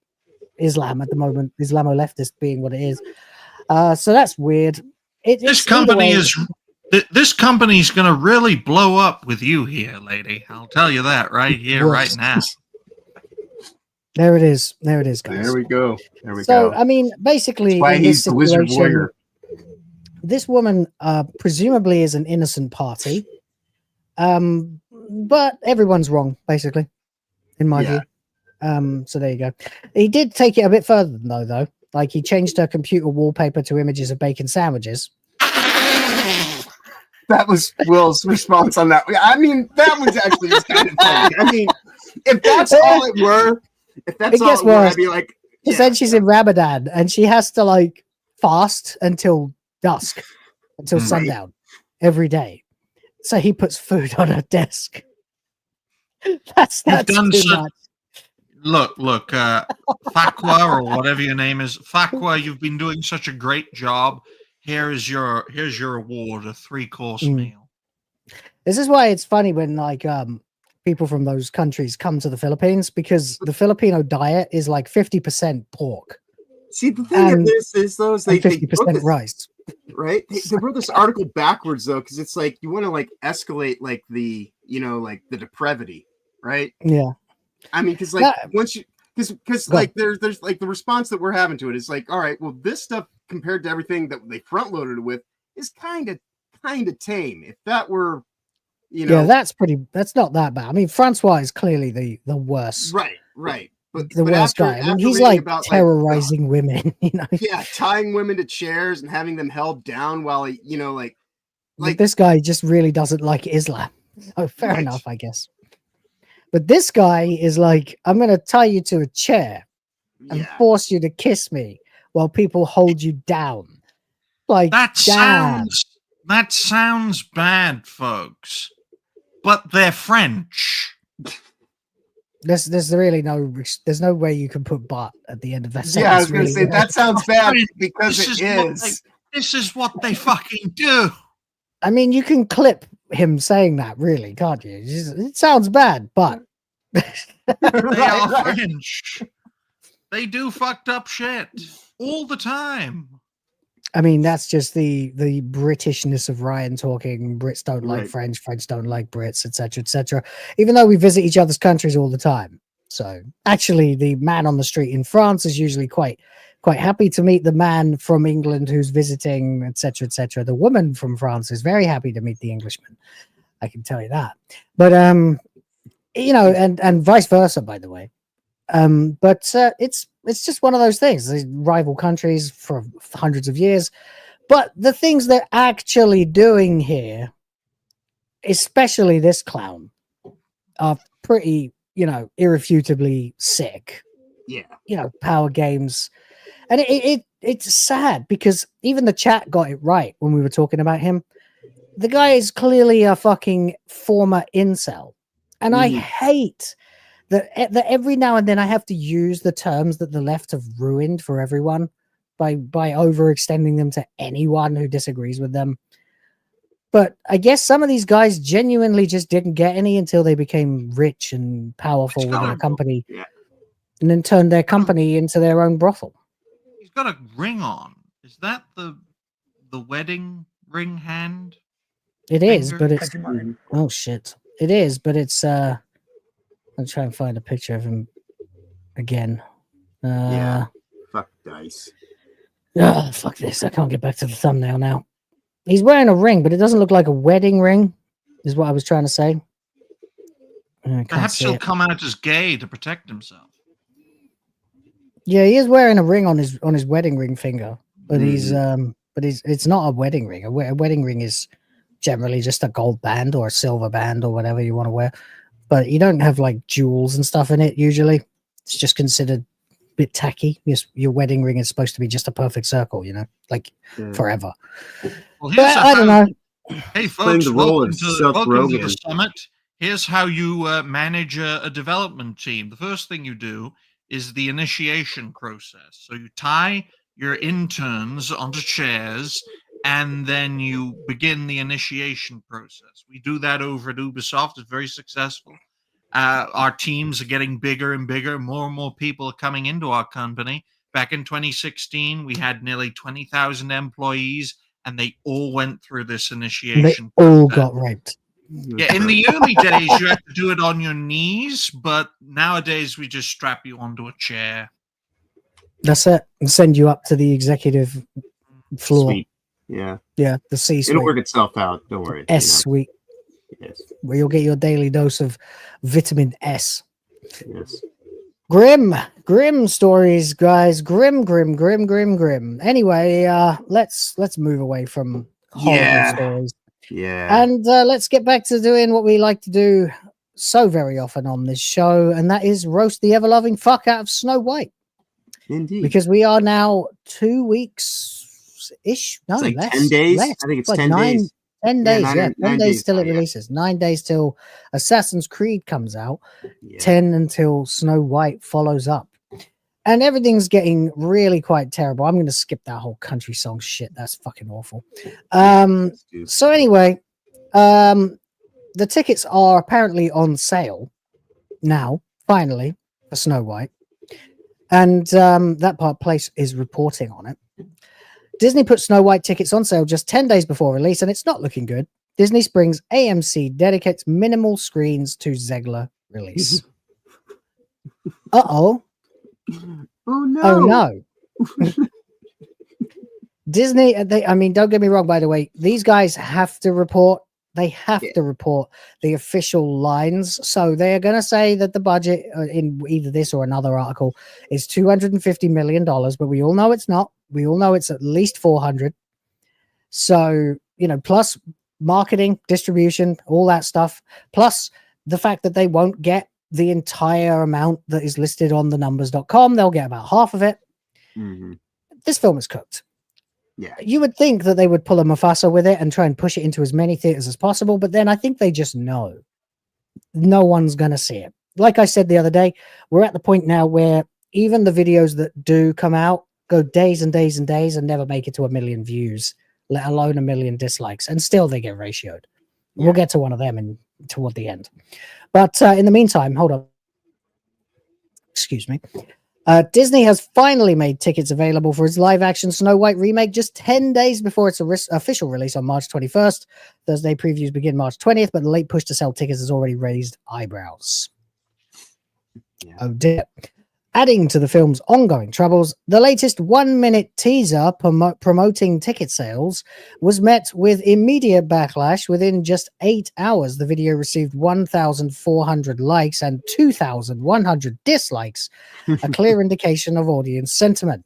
Islam at the moment, Islamo-leftist being what it is. So that's weird. This company's going to really blow up with you here, lady. I'll tell you that right here, right now. There it is. There it is, guys. There we go. So, I mean, basically, that's why he's the wizard warrior. This woman presumably is an innocent party, but everyone's wrong, basically, in my view. So there you go. He did take it a bit further, though. Like, he changed her computer wallpaper to images of bacon sandwiches. That was Will's response on that. I mean, that was actually kind of funny. I mean, if that's all it were, I'd be like, Because then she's in Ramadan and she has to like fast until dusk, until sundown every day. So he puts food on her desk. That's too much. Look, Fakwa or whatever your name is, Fakwa, you've been doing such a great job. Here's your award, a 3-course meal. This is why it's funny when like people from those countries come to the Philippines, because the Filipino diet is like 50% pork. See, the thing of this is those they 50% rice. Right? They wrote this article backwards though, because it's like you want to like escalate like the like the depravity, right? Yeah. I mean, because like once you because like there's like the response that we're having to it is like, all right, well, this stuff compared to everything that they front loaded it with is kind of tame. If that were, yeah, that's not that bad. I mean, Francois is clearly the worst. Right. But the worst guy. I mean, he's like terrorizing women, Yeah, tying women to chairs and having them held down while he, like this guy just really doesn't like Islam. So fair enough, I guess. But this guy is like, I'm going to tie you to a chair and force you to kiss me while people hold you down. Like that sounds bad, folks. But they're French. There's really there's no way you can put "but" at the end of that sentence. Yeah, I was going to say that sounds bad because this is what they fucking do. I mean, you can clip him saying that, really, can't you? It sounds bad, but they are French. They do fucked up shit all the time. I mean, that's just the Britishness of Ryan talking. Brits don't like French, French don't like Brits, etc., etc. Even though we visit each other's countries all the time. So actually, the man on the street in France is usually quite happy to meet the man from England who's visiting, etc., etc. The woman from France is very happy to meet the Englishman. I can tell you that. But and vice versa, by the way. But it's just one of those things. These rival countries for hundreds of years, but the things they're actually doing here, especially this clown, are pretty, irrefutably sick. Yeah, power games, and it's sad because even the chat got it right when we were talking about him. The guy is clearly a fucking former incel, and I hate that every now and then I have to use the terms that the left have ruined for everyone by overextending them to anyone who disagrees with them. But I guess some of these guys genuinely just didn't get any until they became rich and powerful within a company, and then turned their company into their own brothel. He's got a ring on. Is that the wedding ring hand? It is, but it's oh shit. It is, but it's I'll try and find a picture of him again. Fuck dice. Oh, fuck this. I can't get back to the thumbnail now. He's wearing a ring, but it doesn't look like a wedding ring, is what I was trying to say. Perhaps he'll come out as gay to protect himself. Yeah, he is wearing a ring on his wedding ring finger, but it's not a wedding ring. A wedding ring is generally just a gold band or a silver band or whatever you want to wear. But you don't have like jewels and stuff in it usually. It's just considered a bit tacky. Your wedding ring is supposed to be just a perfect circle, like forever. Well, but I don't know. Hey folks, welcome to the summit. Here's how you manage a development team. The first thing you do is the initiation process. So you tie your interns onto chairs, and then you begin the initiation process. We do that over at Ubisoft. It's very successful. Our teams are getting bigger and bigger. More and more people are coming into our company. Back in 2016, we had nearly 20,000 employees, and they all went through this initiation process. All got raped. Yeah, in the early days, you had to do it on your knees, but nowadays we just strap you onto a chair. That's it. And send you up to the executive floor. Sweet. Yeah, the C suite. It'll work itself out. Don't worry. S suite. Yes. Where you'll get your daily dose of vitamin S. Yes. Grim stories, guys. Grim. Anyway, let's move away from horrible stories. Yeah. And let's get back to doing what we like to do so very often on this show, and that is roast the ever-loving fuck out of Snow White. Indeed. Because we are now 2 weeks ish. No, It's like less. 10 days. Less. I think it's like 10 days. 10 days. Yeah, 9 days till it yeah. releases. 9 days till Assassin's Creed comes out. Yeah. 10 until Snow White follows up. And everything's getting really quite terrible. I'm going to skip that whole country song shit. That's fucking awful. So anyway, the tickets are apparently on sale now, finally, for Snow White. And that place is reporting on it. Disney put Snow White tickets on sale just 10 days before release, and it's not looking good. Disney Springs AMC dedicates minimal screens to Zegler release. Uh-oh. Oh no! Oh no! Disney. I mean, don't get me wrong. By the way, these guys have to report. They have to report the official lines. So they're going to say that the budget in either this or another article is $250 million, but we all know it's not. We all know it's at least 400. So plus marketing, distribution, all that stuff, plus the fact that they won't get the entire amount that is listed on the numbers.com. They'll get about half of it. Mm-hmm. This film is cooked. Yeah. You would think that they would pull a Mufasa with it and try and push it into as many theaters as possible, but then I think they just know no one's going to see it. Like I said the other day, we're at the point now where even the videos that do come out go days and days and days and never make it to 1 million views, let alone 1 million dislikes, and still they get ratioed. Yeah. We'll get to one of them toward the end. But in the meantime, hold on. Excuse me. Disney has finally made tickets available for its live-action Snow White remake just 10 days before its official release on March 21st. Thursday previews begin March 20th, but the late push to sell tickets has already raised eyebrows. Yeah. Oh dear. Adding to the film's ongoing troubles, the latest 1-minute teaser promoting ticket sales was met with immediate backlash. Within just 8 hours, the video received 1,400 likes and 2,100 dislikes, a clear indication of audience sentiment.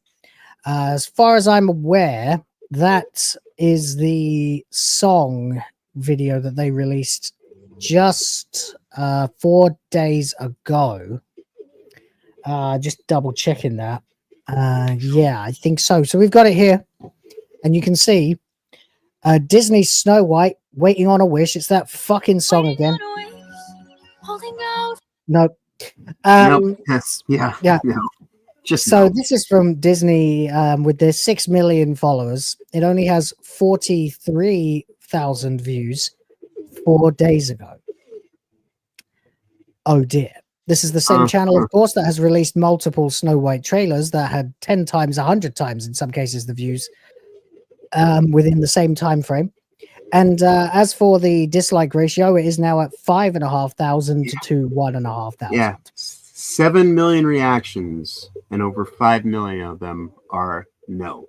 As far as I'm aware, that is the song video that they released just 4 days ago. Just double checking that. Yeah, I think so. So we've got it here, and you can see Disney's Snow White, Waiting on a Wish. It's that fucking song again. Nope. Nope. Yes. Yeah. No. Just so no. This is from Disney with their 6 million followers. It only has 43,000 views 4 days ago. Oh dear. This is the same channel, of course, that has released multiple Snow White trailers that had 10 times, 100 times, in some cases, the views within the same time frame. And as for the dislike ratio, it is now at 5,500 to 1,500. Yeah, 7 million reactions, and over 5 million of them are no.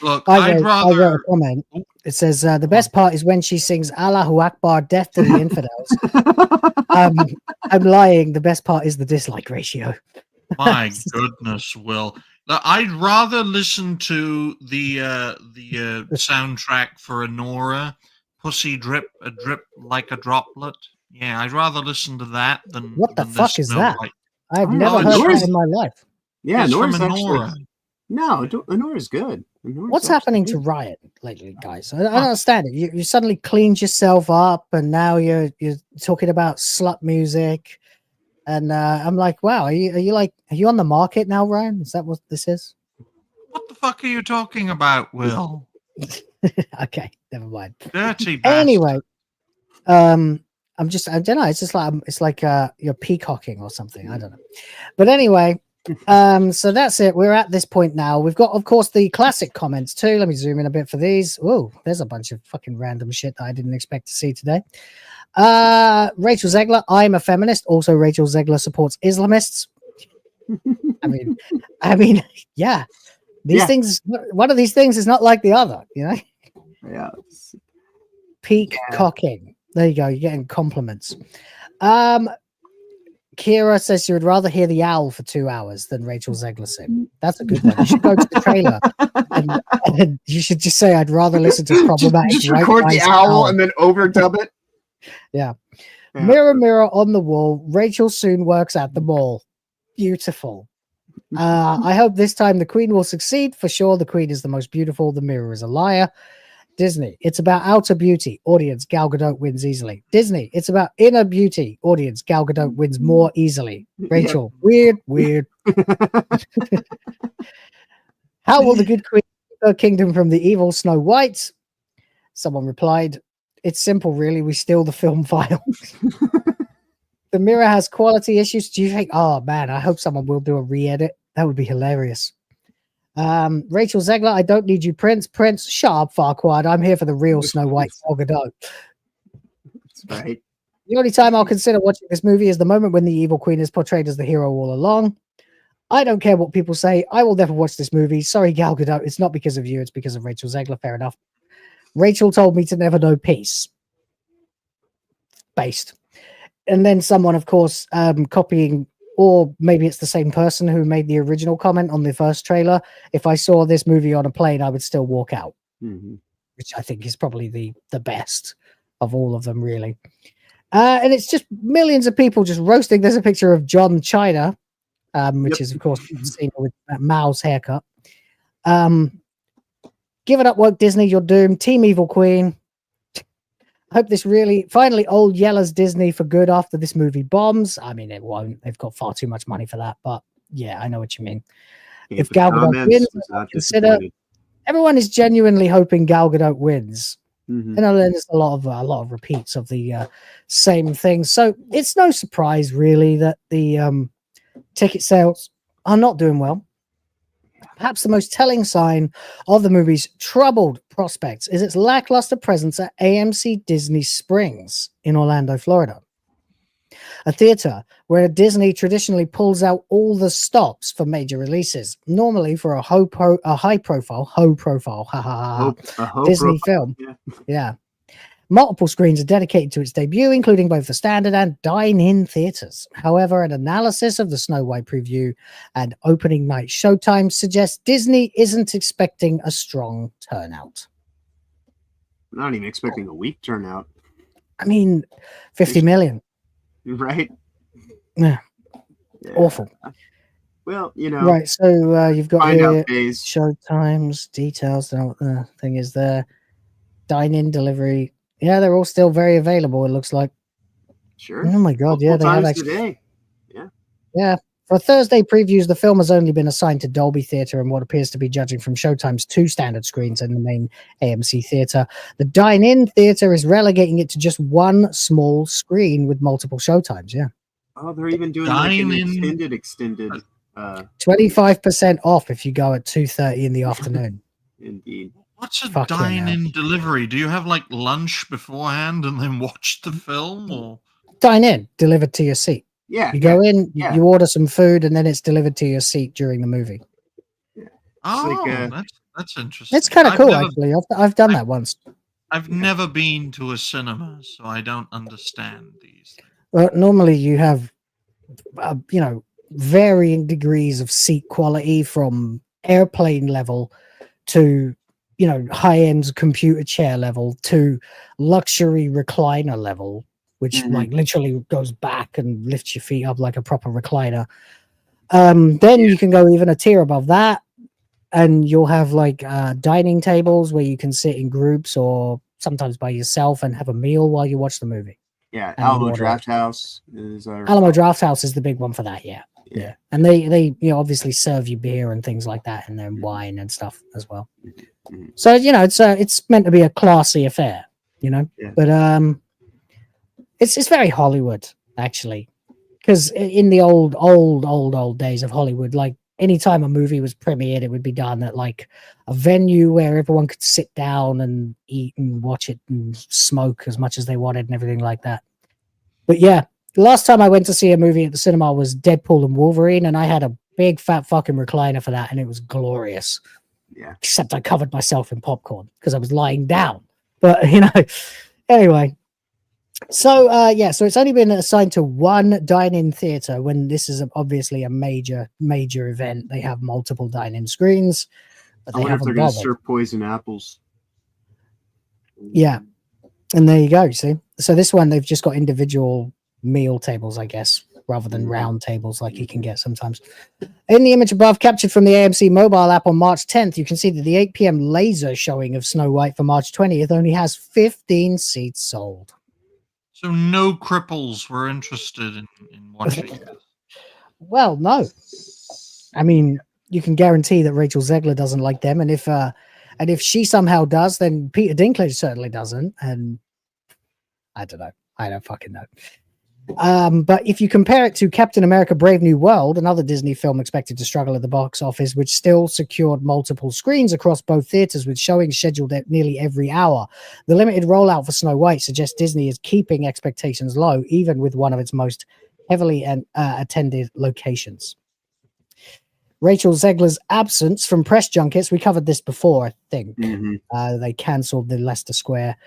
Look, I wrote a comment. It says, the best part is when she sings Allahu Akbar, death to the infidels. I'm lying. The best part is the dislike ratio. My goodness, Will. I'd rather listen to the soundtrack for Anora, Pussy Drip, a Drip Like a Droplet. Yeah, I'd rather listen to that than what the fuck is that? White. I've never heard that in my life. Yeah, Anora's Anora. No, Anora's good. What's happening to Riot lately, guys? I don't understand it. You suddenly cleaned yourself up, and now you're talking about slut music, and I'm like, wow, are you on the market now, Ryan? Is that what this is? What the fuck are you talking about, Will? Okay, never mind. Dirty bastard. Anyway, I don't know. It's like you're peacocking or something. I don't know. But anyway. So that's it. We're at this point now. We've got, of course, the classic comments too. Let me zoom in a bit for these. Oh, there's a bunch of fucking random shit that I didn't expect to see today. Rachel Zegler, I'm a feminist. Also, Rachel Zegler supports Islamists. I mean, yeah. These things, one of these things is not like the other, you know? Yeah. Peacocking. There you go. You're getting compliments. Kira says she would rather hear the owl for 2 hours than Rachel Zegler sing. That's a good one. You should go to the trailer and you should just say, I'd rather listen to problematic. Just record the owl and then overdub it. Yeah. Mirror, mirror on the wall. Rachel soon works at the mall. Beautiful. I hope this time the Queen will succeed. For sure, the Queen is the most beautiful. The mirror is a liar. Disney, it's about outer beauty. Audience, Gal Gadot wins easily. Disney, it's about inner beauty. Audience, Gal Gadot wins more easily. Rachel, weird. How will the good Queen keep her kingdom from the evil Snow White? Someone replied, it's simple, really. We steal the film files. The mirror has quality issues. Do you think? Oh man, I hope someone will do a re-edit. That would be hilarious. Rachel Zegler, I don't need you, Prince. Prince, shut up, Farquaad. I'm here for the real Snow White Gal Gadot. That's right. The only time I'll consider watching this movie is the moment when the evil queen is portrayed as the hero all along. I don't care what people say. I will never watch this movie. Sorry, Gal Gadot. It's not because of you. It's because of Rachel Zegler. Fair enough. Rachel told me to never know peace. Based. And then someone, of course, copying, or maybe it's the same person who made the original comment on the first trailer. If I saw this movie on a plane, I would still walk out, which I think is probably the best of all of them, really. And it's just millions of people just roasting. There's a picture of John China, which is, of course, seen with Mao's haircut. Give it up, woke Disney. You're doomed. Team Evil Queen. I hope this really finally old yellows Disney for good after this movie bombs. I mean, it won't. They've got far too much money for that. But yeah, I know what you mean. Yeah, if Gal Gadot wins, consider everyone is genuinely hoping Gal Gadot wins. And then there's a lot of repeats of the same thing. So it's no surprise really that the ticket sales are not doing well. Perhaps the most telling sign of the movie's troubled prospects is its lackluster presence at AMC Disney Springs in Orlando, Florida. A theater where Disney traditionally pulls out all the stops for major releases, normally for a high-profile Disney film. Yeah. Multiple screens are dedicated to its debut, including both the standard and dine-in theaters. However, an analysis of the Snow White preview and opening night showtime suggests Disney isn't expecting a strong turnout. Not even expecting a weak turnout. I mean, 50 million. Right? Yeah. Awful. Well, you know. Right, so you've got here days. showtimes, details, don't know what the thing is there. Dine-in delivery. Yeah, they're all still very available, it looks like. Sure. Oh my god, yeah, they have actually. Today. Yeah. Yeah. For Thursday previews, the film has only been assigned to Dolby Theatre and what appears to be, judging from Showtime's 2 standard screens in the main AMC theatre. The dine-in theatre is relegating it to just 1 small screen with multiple showtimes. Yeah. Oh, they're even doing like an extended 25% off if you go at 2:30 in the afternoon. Indeed. What's a dine-in delivery? Do you have like lunch beforehand and then watch the film, or dine-in delivered to your seat? Yeah, you go in, you order some food, and then it's delivered to your seat during the movie. Yeah. Oh, that's interesting. It's kind of cool, actually. I've done that once. I've never been to a cinema, so I don't understand these things. Well, normally you have, varying degrees of seat quality from airplane level to high-end computer chair level to luxury recliner level, which like literally goes back and lifts your feet up like a proper recliner. Then you can go even a tier above that, and you'll have like dining tables where you can sit in groups or sometimes by yourself and have a meal while you watch the movie. Yeah, Alamo Draft House is Alamo Draft House is the big one for that. Yeah. And they obviously serve you beer and things like that, and then wine and stuff as well. So it's meant to be a classy affair, but it's very Hollywood actually, because in the old days of Hollywood, like anytime a movie was premiered, it would be done at like a venue where everyone could sit down and eat and watch it and smoke as much as they wanted and everything like that. But yeah, the last time I went to see a movie at the cinema was Deadpool and Wolverine, and I had a big fat fucking recliner for that, and it was glorious. Yeah. Except I covered myself in popcorn because I was lying down. But anyway. So so it's only been assigned to 1 dine-in theater when this is obviously a major event. They have multiple dine-in screens, but I wonder if they're going to serve poison apples. Yeah, and there you go. See, so this one they've just got individual meal tables, I guess. rather than round tables like you can get sometimes. In the image above, captured from the AMC mobile app on March 10th, you can see that the 8 p.m. laser showing of Snow White for March 20th only has 15 seats sold. So no cripples were interested in watching this. Well, no. I mean, you can guarantee that Rachel Zegler doesn't like them, and if she somehow does, then Peter Dinklage certainly doesn't. And I don't know. I don't fucking know. But if you compare it to Captain America Brave New World, another Disney film expected to struggle at the box office, which still secured multiple screens across both theaters with showings scheduled at nearly every hour, the limited rollout for Snow White suggests Disney is keeping expectations low, even with one of its most heavily attended locations. Rachel Zegler's absence from press junkets, we covered this before, I think. They cancelled the Leicester Square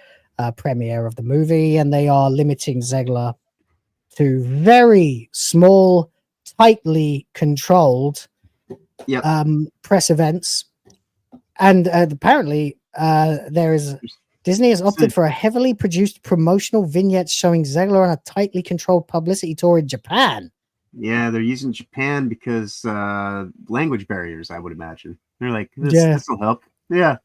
premiere of the movie, and they are limiting Zegler to very small, tightly controlled press events. And apparently Disney has opted for a heavily produced promotional vignette showing Zegler on a tightly controlled publicity tour in Japan. Yeah, they're using Japan because language barriers, I would imagine. They're like, this will help. Yeah.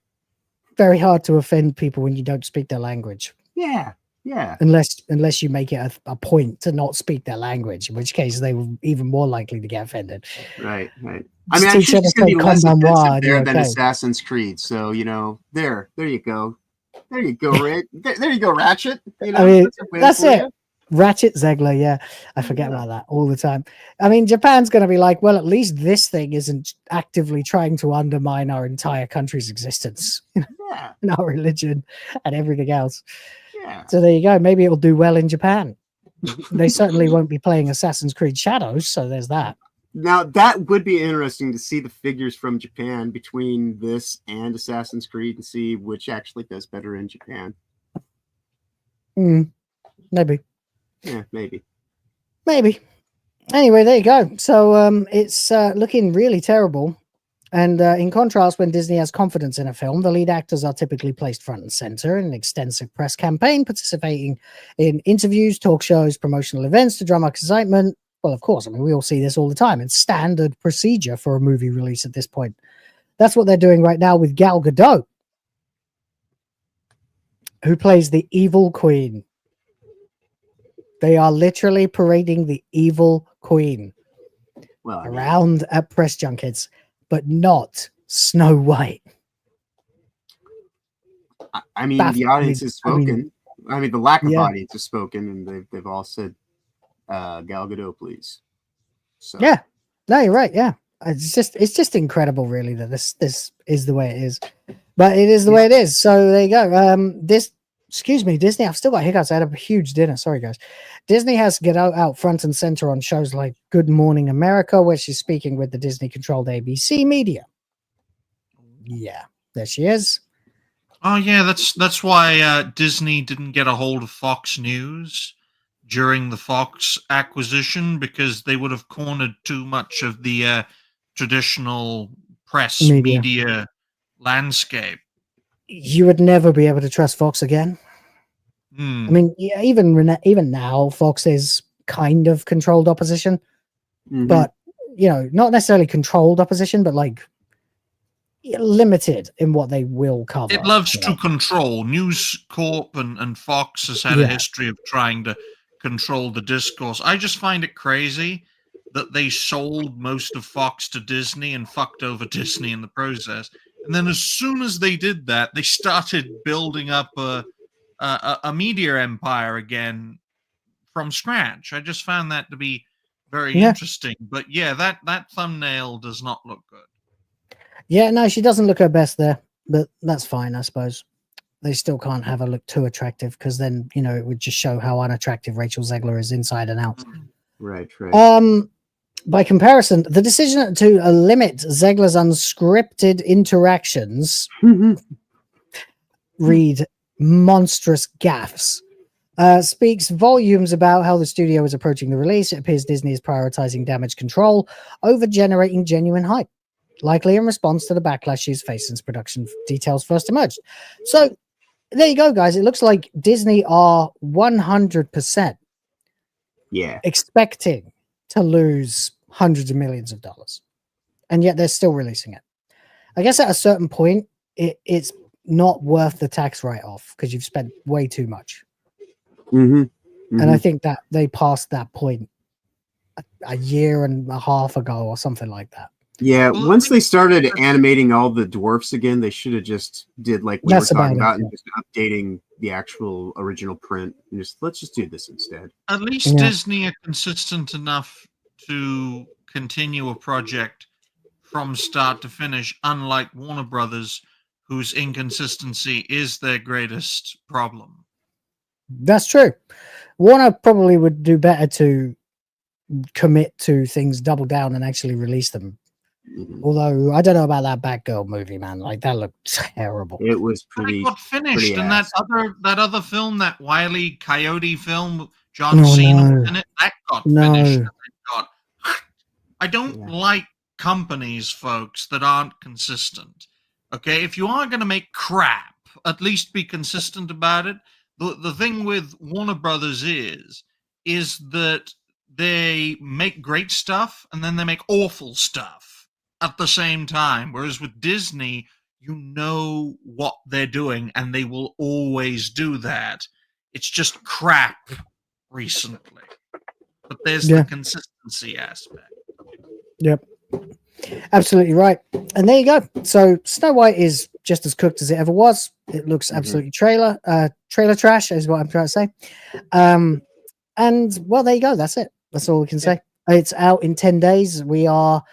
Very hard to offend people when you don't speak their language. Yeah. Yeah. Unless you make it a point to not speak their language, in which case they were even more likely to get offended. Right. I mean, I'm sure it's going to be less offensive there than Assassin's Creed. So, you know, there you go. There you go, Rick. There you go, Ratchet. You know, I mean, that's it. Ratchet Zegler, yeah. I forget about that all the time. I mean, Japan's going to be like, well, at least this thing isn't actively trying to undermine our entire country's existence, and our religion and everything else. Yeah. So there you go. Maybe it'll do well in Japan. They certainly won't be playing Assassin's Creed Shadows, so there's that. Now, that would be interesting to see the figures from Japan between this and Assassin's Creed and see which actually does better in Japan. Maybe. Yeah, maybe. Anyway, there you go. So it's looking really terrible. And in contrast, when Disney has confidence in a film, the lead actors are typically placed front and center in an extensive press campaign, participating in interviews, talk shows, promotional events to drum up excitement. Well, of course, I mean, we all see this all the time. It's standard procedure for a movie release at this point. That's what they're doing right now with Gal Gadot, who plays the evil queen. They are literally parading the evil queen around at press junkets, but not Snow White. I mean, the audience has spoken. I mean, the lack of audience has spoken, and they've all said, Gal Gadot, please. So. Yeah, no, you're right. Yeah, it's just incredible, really, that this is the way it is. But it is the way it is. So there you go. Excuse me, Disney. I've still got hiccups. I had a huge dinner. Sorry, guys. Disney has to get out front and center on shows like Good Morning America, where she's speaking with the Disney-controlled ABC media. Yeah, there she is. Oh, yeah, that's why Disney didn't get a hold of Fox News during the Fox acquisition, because they would have cornered too much of the traditional press media landscape. You would never be able to trust Fox again. I mean, even now, Fox is kind of controlled opposition, but not necessarily controlled opposition, but like limited in what they will cover. It loves to control. News Corp and Fox has had a history of trying to control the discourse. I just find it crazy that they sold most of Fox to Disney and fucked over Disney in the process. And then as soon as they did that, they started building up a media empire again from scratch. I just found that to be very interesting. But yeah, that thumbnail does not look good. Yeah, no, she doesn't look her best there, but that's fine, I suppose. They still can't have her look too attractive, because then, it would just show how unattractive Rachel Zegler is inside and out. Right. By comparison, the decision to limit Zegler's unscripted interactions, read monstrous gaffes, speaks volumes about how the studio is approaching the release. It appears Disney is prioritizing damage control over generating genuine hype, likely in response to the backlash she's faced since production details first emerged. So there you go, guys. It looks like Disney are 100% expecting to lose hundreds of millions of dollars, and yet they're still releasing it. I guess at a certain point, it's not worth the tax write-off because you've spent way too much. And I think that they passed that point a year and a half ago or something like that. Yeah, once they started animating all the dwarfs again, they should have just did like we were talking about and just updating the actual original print. And let's just do this instead. At least Disney are consistent enough to continue a project from start to finish, unlike Warner Brothers, whose inconsistency is their greatest problem. That's true. Warner probably would do better to commit to things, double down, and actually release them. Although I don't know about that Batgirl movie, man. Like that looked terrible. It was pretty. It got finished, and that other film, that Wile E. Coyote film, John Cena was in it, that got finished. And I don't like companies, folks, that aren't consistent. Okay, if you are going to make crap, at least be consistent about it. The thing with Warner Brothers is that they make great stuff and then they make awful stuff at the same time. Whereas with Disney, you know what they're doing and they will always do that. It's just crap recently. But there's the consistency aspect. Yep. Absolutely right. And there you go. So Snow White is just as cooked as it ever was. It looks absolutely trailer trash is what I'm trying to say. And well, there you go. That's it. That's all we can say. It's out in 10 days. We are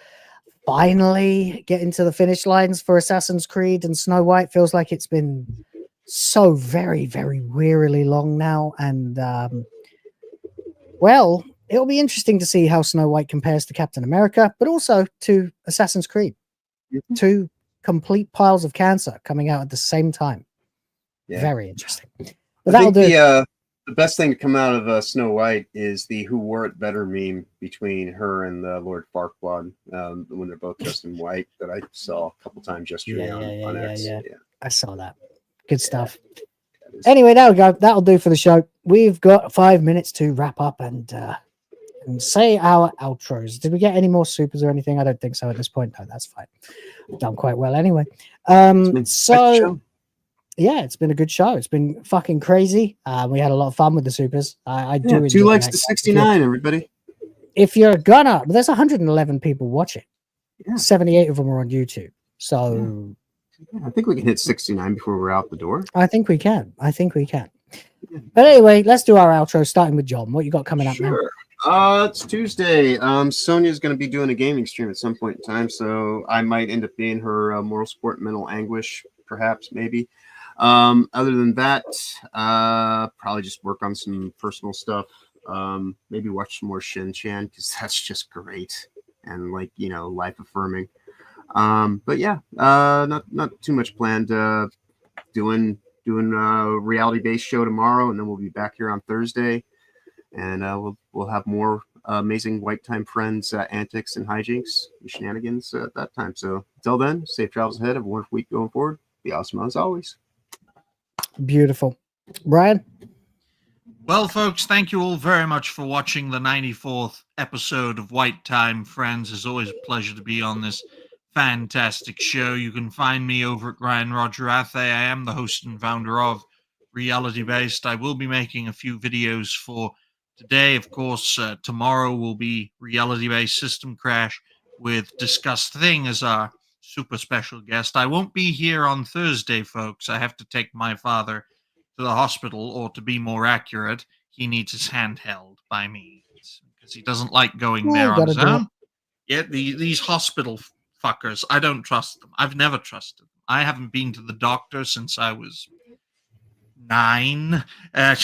finally getting to the finish lines for Assassin's Creed, and Snow White feels like it's been so very, very wearily long now. And well, it'll be interesting to see how Snow White compares to Captain America, but also to Assassin's Creed. Two complete piles of cancer coming out at the same time. Very interesting. But I think the best thing to come out of Snow White is the "Who Wore It Better" meme between her and Lord Farquaad when they're both dressed in white that I saw a couple times yesterday on X. I saw that. Good stuff. Anyway, there we go. That'll do for the show. We've got 5 minutes to wrap up and say our outros. Did we get any more supers or anything? I don't think so at this point. No, that's fine. We've done quite well anyway. So yeah, it's been a good show. It's been fucking crazy. We had a lot of fun with the supers. I do. 2 likes to 69, everybody. If you're gonna, there's 111 people watching. 78 of them are on YouTube. So I think we can hit 69 before we're out the door. I think we can. But anyway, let's do our outro, starting with John. What you got coming up now? It's Tuesday. Sonia's going to be doing a gaming stream at some point in time, so I might end up being her moral support, mental anguish, perhaps, maybe. Other than that, probably just work on some personal stuff. Maybe watch some more Shin-Chan because that's just great and life affirming. But yeah, not too much planned. Doing a reality-based show tomorrow, and then we'll be back here on Thursday, and we'll have more amazing White Time Friends antics and hijinks and shenanigans at that time. So until then, safe travels ahead. Have a wonderful week going forward. Be awesome as always. Beautiful. Brian? Well, folks, thank you all very much for watching the 94th episode of White Time Friends. It's always a pleasure to be on this fantastic show. You can find me over at Ryan Roger Athe. I am the host and founder of Reality Based. I will be making a few videos for today. Of course, tomorrow will be Reality Based System Crash with Discussed Thing as our super special guest. I won't be here on Thursday, folks. I have to take my father to the hospital, or to be more accurate, he needs his hand held by me because he doesn't like going there on his own. Yeah, these hospital fuckers, I don't trust them. I've never trusted them. I haven't been to the doctor since I was 9. And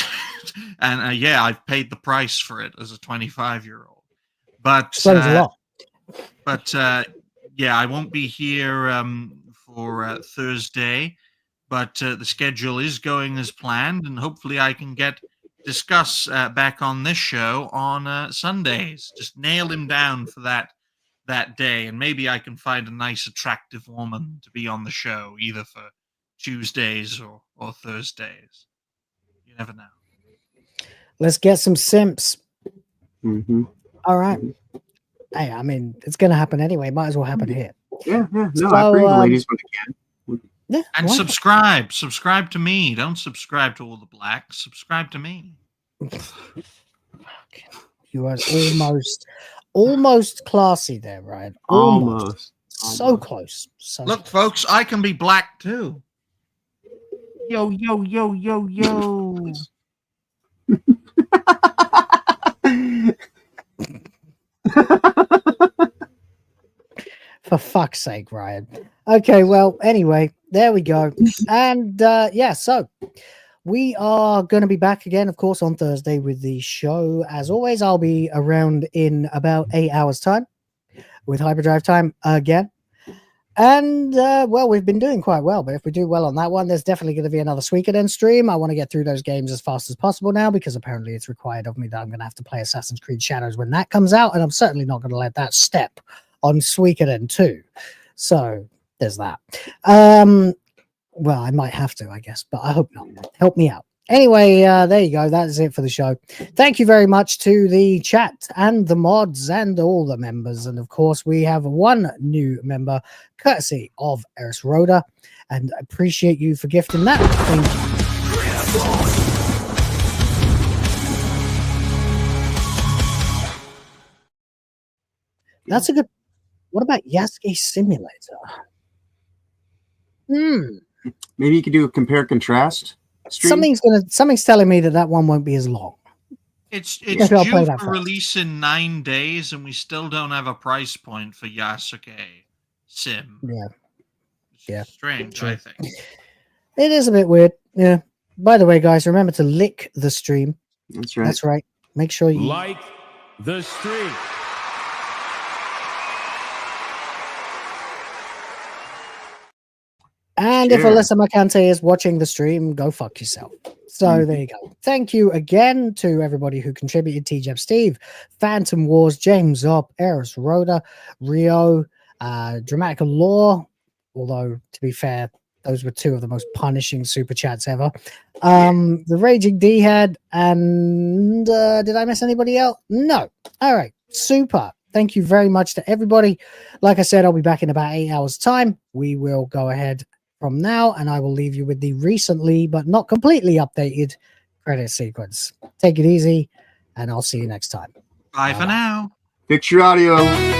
yeah, I've paid the price for it as a 25-year-old. But yeah, I won't be here for Thursday, but the schedule is going as planned, and hopefully I can discuss back on this show on Sundays. Just nail him down for that day, and maybe I can find a nice, attractive woman to be on the show, either for Tuesdays or Thursdays. You never know. Let's get some simps. All right. Hey, I mean, it's going to happen anyway. Might as well happen here. Yeah. No, So, I bring the ladies when they can. Yeah, And why not? subscribe to me. Don't subscribe to all the blacks. Subscribe to me. You are almost classy there, Ryan. Almost. So close. So Look, close. folks, I can be black too. Yo. For fuck's sake, Ryan. Okay, well, anyway, there we go. And yeah, so we are going to be back again, of course, on Thursday with the show. As always, I'll be around in about 8 hours' time with Hyperdrive time again. And well, we've been doing quite well, but if we do well on that one, there's definitely going to be another Suikoden stream. I want to get through those games as fast as possible now because apparently it's required of me that I'm going to have to play Assassin's Creed Shadows when that comes out, and I'm certainly not going to let that step on Suikoden 2. So there's that. Well, I might have to, I guess, but I hope not. Help me out. Anyway, there you go. That's it for the show. Thank you very much to the chat and the mods and all the members. And of course, we have one new member, courtesy of Eris Rhoda. And I appreciate you for gifting that. Thank you. That's a good. What about Yasuke Simulator? Maybe you could do a compare contrast stream. Something's telling me that one won't be as long. It's Maybe I'll play due that for first. release in 9 days, and we still don't have a price point for Yasuke Sim. Yeah. Yeah. Strange, True. I think. It is a bit weird. Yeah. By the way, guys, remember to lick the stream. That's right. That's right. Make sure you Like the stream. And if Sure. Alyssa Macante is watching the stream, go fuck yourself. So there you go. Thank you again to everybody who contributed. TJeb Steve, Phantom Wars, James Op, Eris Rhoda, Rio, Dramatic Law. Although, to be fair, those were two of the most punishing super chats ever. The Raging D-Head, and did I miss anybody else? No. All right. Super. Thank you very much to everybody. Like I said, I'll be back in about 8 hours' time. We will go ahead from now, and I will leave you with the recently but not completely updated credit sequence. Take it easy, and I'll see you next time. Bye for now. Fix your audio.